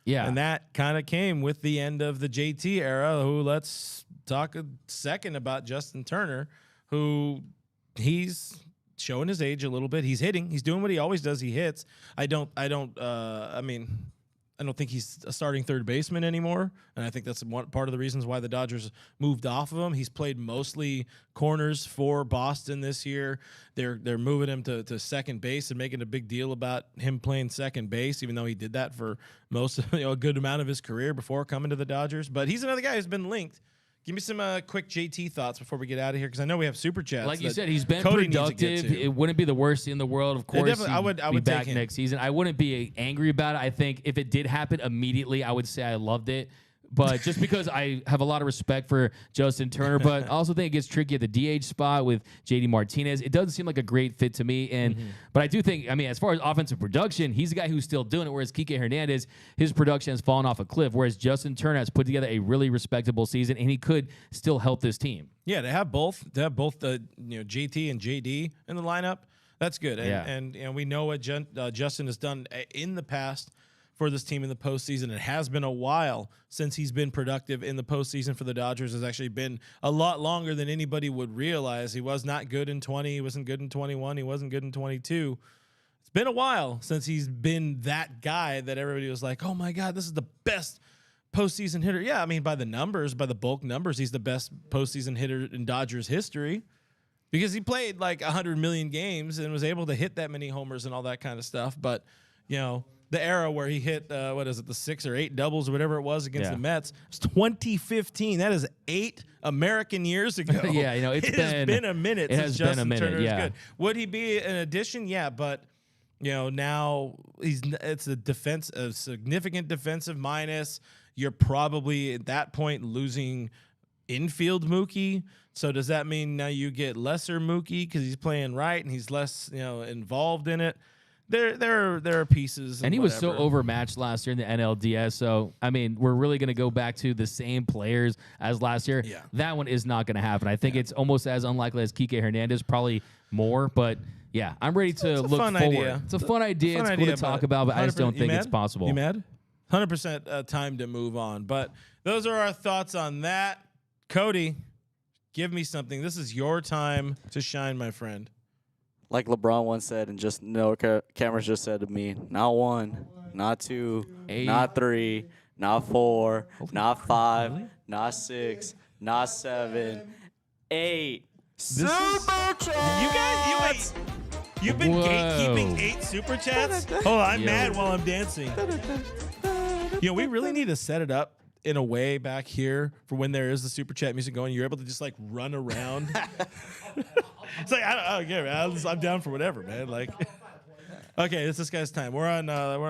Yeah. And that kind of came with the end of the JT era, who, let's talk a second about Justin Turner, who he's showing his age a little bit. He's hitting. He's doing what he always does. He hits. I don't think he's a starting third baseman anymore, and I think that's part of the reasons why the Dodgers moved off of him. He's played mostly corners for Boston this year. They're moving him to second base and making a big deal about him playing second base, even though he did that for a good amount of his career before coming to the Dodgers. But he's another guy who's been linked. Give me some quick JT thoughts before we get out of here, because I know we have super chats. Like you said, he's been productive. It wouldn't be the worst in the world, of course. I would be take back him next season. I wouldn't be angry about it. I think if it did happen immediately, I would say I loved it. But just because I have a lot of respect for Justin Turner, but I also think it gets tricky at the DH spot with JD Martinez. It doesn't seem like a great fit to me. And but I do think, as far as offensive production, he's a guy who's still doing it, whereas Kike Hernandez, his production has fallen off a cliff, whereas Justin Turner has put together a really respectable season, and he could still help this team. Yeah, to have both the JT and JD in the lineup, that's good. And we know what Justin has done in the past for this team in the postseason. It has been a while since he's been productive in the postseason for the Dodgers. It's actually been a lot longer than anybody would realize. He was not good in 20. He wasn't good in 21. He wasn't good in 22. It's been a while since he's been that guy that everybody was like, oh my God, this is the best postseason hitter. Yeah, I mean, by the numbers, by the bulk numbers, he's the best postseason hitter in Dodgers history because he played like 100 million games and was able to hit that many homers and all that kind of stuff. But, you know, the era where he hit, the 6 or 8 doubles or whatever it was against the Mets, it was 2015. That is 8 American years ago. Yeah, you know, it has been a minute since Justin Turner is good. Would he be an addition? Yeah, but, you know, now it's a significant defensive minus. You're probably at that point losing infield Mookie. So does that mean now you get lesser Mookie because he's playing right and he's less, involved in it? There are pieces, and he was so overmatched last year in the NLDS. So I mean, we're really going to go back to the same players as last year. Yeah. That one is not going to happen. I think it's almost as unlikely as Kike Hernandez, probably more. But yeah, I'm ready to look forward. Idea. It's a fun idea. It's cool to talk about, but I just don't think it's possible. You mad? 100% time to move on. But those are our thoughts on that. Cody, give me something. This is your time to shine, my friend. Like LeBron once said, and just cameras just said to me, not 1, not 2, 8. not 3, not 4, not 5, not 6, not 7, 8. Super chats. You've been gatekeeping 8 super chats? Oh, I'm mad while I'm dancing. We really need to set it up in a way back here for when there is the super chat music going. You're able to just like run around. It's like I don't care, man. I'm down for whatever, man. Like, okay, it's this guy's time. We're on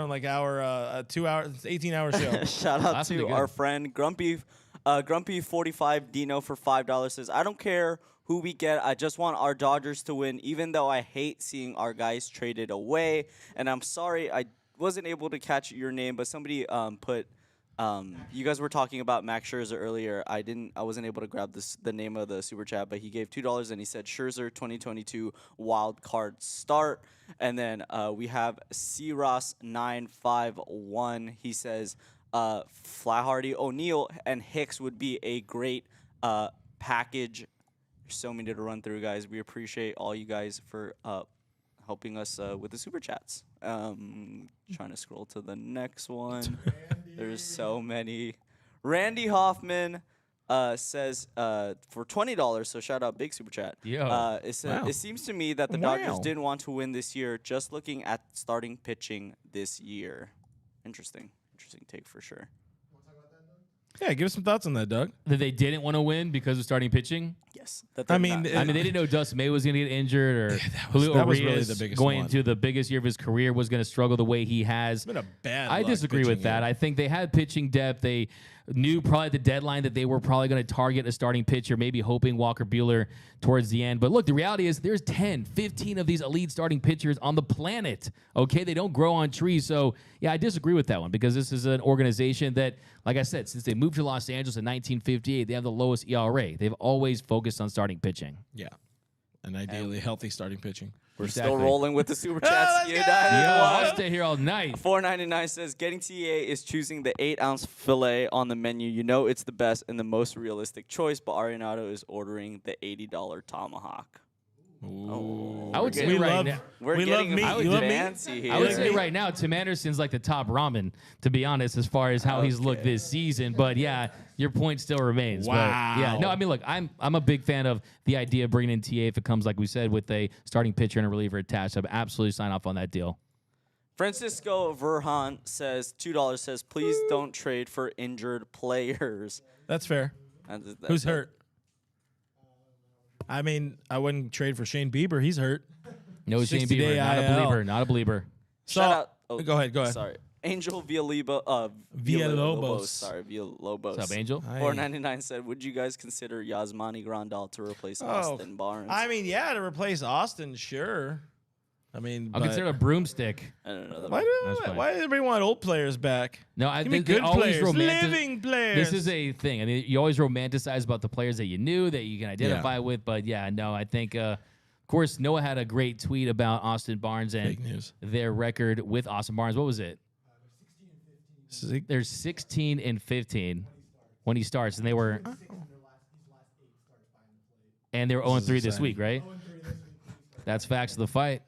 like our 2 hours, 18-hour show. Shout out to our friend Grumpy 45 Dino for $5 says, I don't care who we get. I just want our Dodgers to win, even though I hate seeing our guys traded away. And I'm sorry I wasn't able to catch your name, but somebody put. You guys were talking about Max Scherzer earlier. I wasn't able to grab the name of the super chat, but he gave $2 and he said Scherzer 2022 wild card start. And then we have C-Ross 951. He says Flaherty, O'Neal, and Hicks would be a great package. There's so many to run through, guys. We appreciate all you guys for helping us with the super chats. Trying to scroll to the next one. There's so many. Randy Hoffman says for $20, so shout out big super chat. It seems to me that the Dodgers didn't want to win this year, just looking at starting pitching this year. Interesting take for sure. Yeah, give us some thoughts on that, Doug. That they didn't want to win because of starting pitching? Yes. They didn't know Dustin May was going to get injured, or that was really the biggest going one. into the biggest year of his career was going to struggle the way he has. It's been a bad I disagree with that. I think they had pitching depth. They knew probably at the deadline that they were probably going to target a starting pitcher, maybe hoping Walker Buehler towards the end. But look, the reality is there's 10, 15 of these elite starting pitchers on the planet. Okay, they don't grow on trees. So, yeah, I disagree with that one because this is an organization that, like I said, since they moved to Los Angeles in 1958, they have the lowest ERA. They've always focused on starting pitching. Yeah, and ideally healthy starting pitching. We're still rolling with the super chats. I'll stay here all night. $4.99 says, getting TA is choosing the 8-ounce filet on the menu. You know it's the best and the most realistic choice, but Arenado is ordering the $80 tomahawk. I would say right now. We're getting fancy here. I would say right now, Tim Anderson's like the top ramen, to be honest, as far as how he's looked this season. But yeah, your point still remains. Wow. But yeah, no, I mean, look, I'm a big fan of the idea of bringing in TA if it comes, like we said, with a starting pitcher and a reliever attached. I'd absolutely sign off on that deal. Francisco Verhan says $2 says, please don't trade for injured players. That's fair. Who's hurt? I mean, I wouldn't trade for Shane Bieber. He's hurt. No, Shane Bieber. Not a believer. Shout out. Oh, go ahead. Sorry. Angel Villalobos. Sorry, Villalobos. What's up, Angel? $4.99 said, would you guys consider Yasmani Grandal to replace Austin Barnes? I mean, yeah, to replace Austin, sure. I mean, I'll consider a broomstick. I don't know. Why does everybody want old players back? No, I Give think me good always players, living players. This is a thing. I mean, you always romanticize about the players that you knew, that you can identify with. But yeah, no, I think, of course, Noah had a great tweet about Austin Barnes and their record with Austin Barnes. What was it? They're 16-15 when he starts, and they were 0-3 this week, right? That's facts of the fight.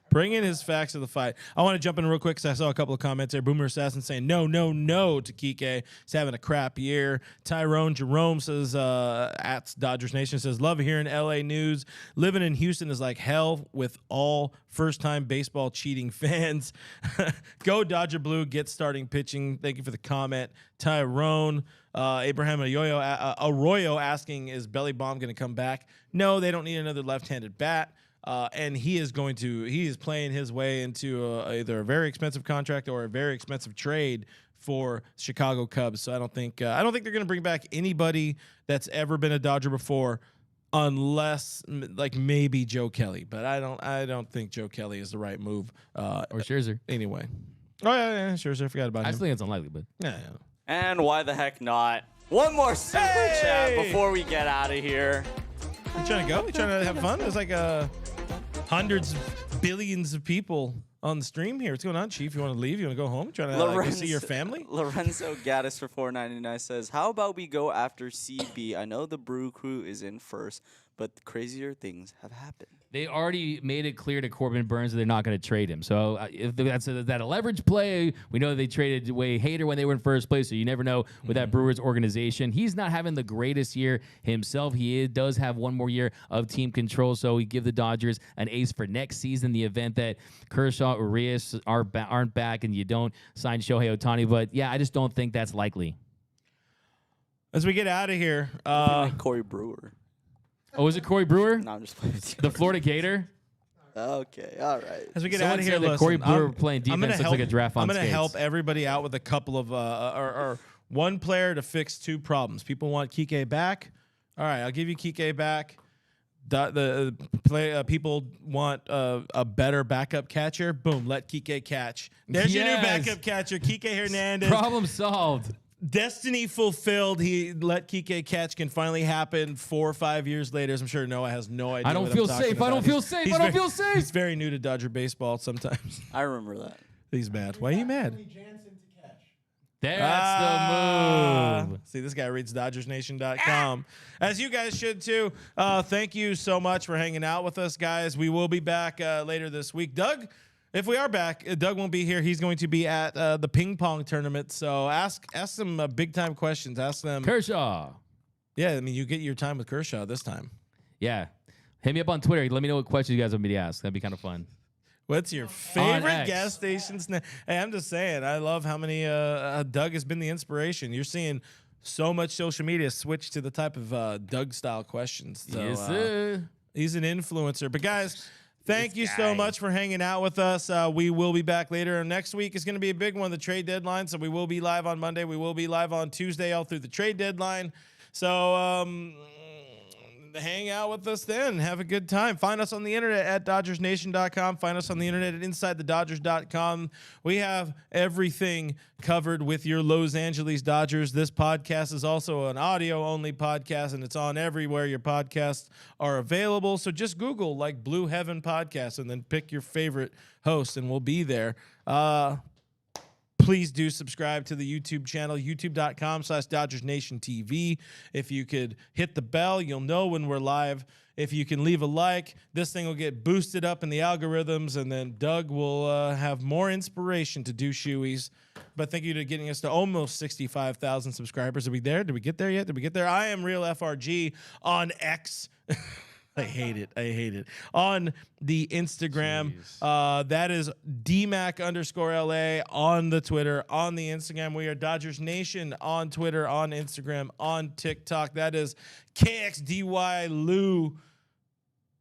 Bring in his facts of the fight. I want to jump in real quick because I saw a couple of comments there. Boomer Assassin saying, no to Kike. He's having a crap year. Tyrone Jerome says, at Dodgers Nation says, love hearing LA news. Living in Houston is like hell with all first-time baseball cheating fans. Go Dodger Blue, get starting pitching. Thank you for the comment. Tyrone. Abraham Arroyo asking, is Belly Bomb going to come back? No, they don't need another left-handed bat. And he is playing his way into either a very expensive contract or a very expensive trade for Chicago Cubs. So I don't think they're going to bring back anybody that's ever been a Dodger before, unless like maybe Joe Kelly. But I don't think Joe Kelly is the right move. Or Scherzer. Anyway. Oh yeah, Scherzer. I forgot about him. I still think it's unlikely, but yeah. And why the heck not? One more super chat before we get out of here. You trying to go? You trying to have fun? There's like hundreds, billions of people on the stream here. What's going on, Chief? You want to leave? You want to go home? Trying to go see your family? Lorenzo Gaddis for $4.99 says, how about we go after CB? I know the Brew Crew is in first, but crazier things have happened. they already made it clear to Corbin Burns that they're not going to trade him. So if that's a leverage play, we know they traded away Hader when they were in first place, so you never know with that Brewers organization. He's not having the greatest year himself. He does have one more year of team control, so we give the Dodgers an ace for next season, the event that Kershaw, Urias aren't back and you don't sign Shohei Ohtani. But, yeah, I just don't think that's likely. As we get out of here, like Corey Brewer. Oh, is it Corey Brewer? No, I'm just playing with you. The Florida Gator? Okay, all right. as we get Someone out of here, said that listen, Corey Brewer playing defense looks like a draft on I'm going to skates. help everybody out with a couple of or one player to fix two problems. People want Kike back. All right, I'll give you Kike back. People want a better backup catcher. Boom, let Kike catch. There's your new backup catcher, Kike Hernandez. Problem solved. Destiny fulfilled. He let Kike catch can finally happen 4 or 5 years later. As I'm sure Noah has no idea. I don't what feel I'm talking safe. about. I don't feel safe. I don't feel safe. He's very new to Dodger baseball sometimes. I remember that. He's mad. Why are you mad? That's the move. See, this guy reads DodgersNation.com. As you guys should too. Thank you so much for hanging out with us, guys. We will be back later this week. Doug, if we are back, Doug won't be here. He's going to be at the ping pong tournament. So ask some big time questions. Ask them. Kershaw. Yeah, I mean, you get your time with Kershaw this time. Yeah. Hit me up on Twitter. Let me know what questions you guys want me to ask. That'd be kind of fun. What's your favorite X. gas stations? Hey, I'm just saying, I love how many Doug has been the inspiration. You're seeing so much social media switch to the type of Doug-style questions. So, Yes, sir. He's an influencer. But, guys, thank you so much for hanging out with us. We will be back later. Next week is going to be a big one, the trade deadline. So we will be live on Monday. We will be live on Tuesday all through the trade deadline. So hang out with us then. Have a good time. Find us on the internet at DodgersNation.com. Find us on the internet at InsideTheDodgers.com. We have everything covered with your Los Angeles Dodgers. This podcast is also an audio-only podcast, and it's on everywhere your podcasts are available. So just Google like Blue Heaven Podcast and then pick your favorite host, and we'll be there. Please do subscribe to the YouTube channel, youtube.com/DodgersNationTV. If you could hit the bell, you'll know when we're live. If you can leave a like, this thing will get boosted up in the algorithms, and then Doug will have more inspiration to do shoeies. But thank you to getting us to almost 65,000 subscribers. Are we there? Did we get there yet? Did we get there? I am Real FRG on X. I hate it. On the Instagram, that is DMAC_LA on the Twitter, on the Instagram. We are Dodgers Nation on Twitter, on Instagram, on TikTok. That is KXDY Lou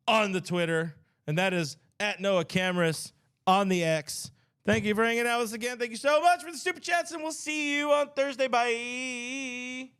on the Twitter. And that is at Noah Cameras on the X. Thank you for hanging out with us again. Thank you so much for the super chats, and we'll see you on Thursday. Bye.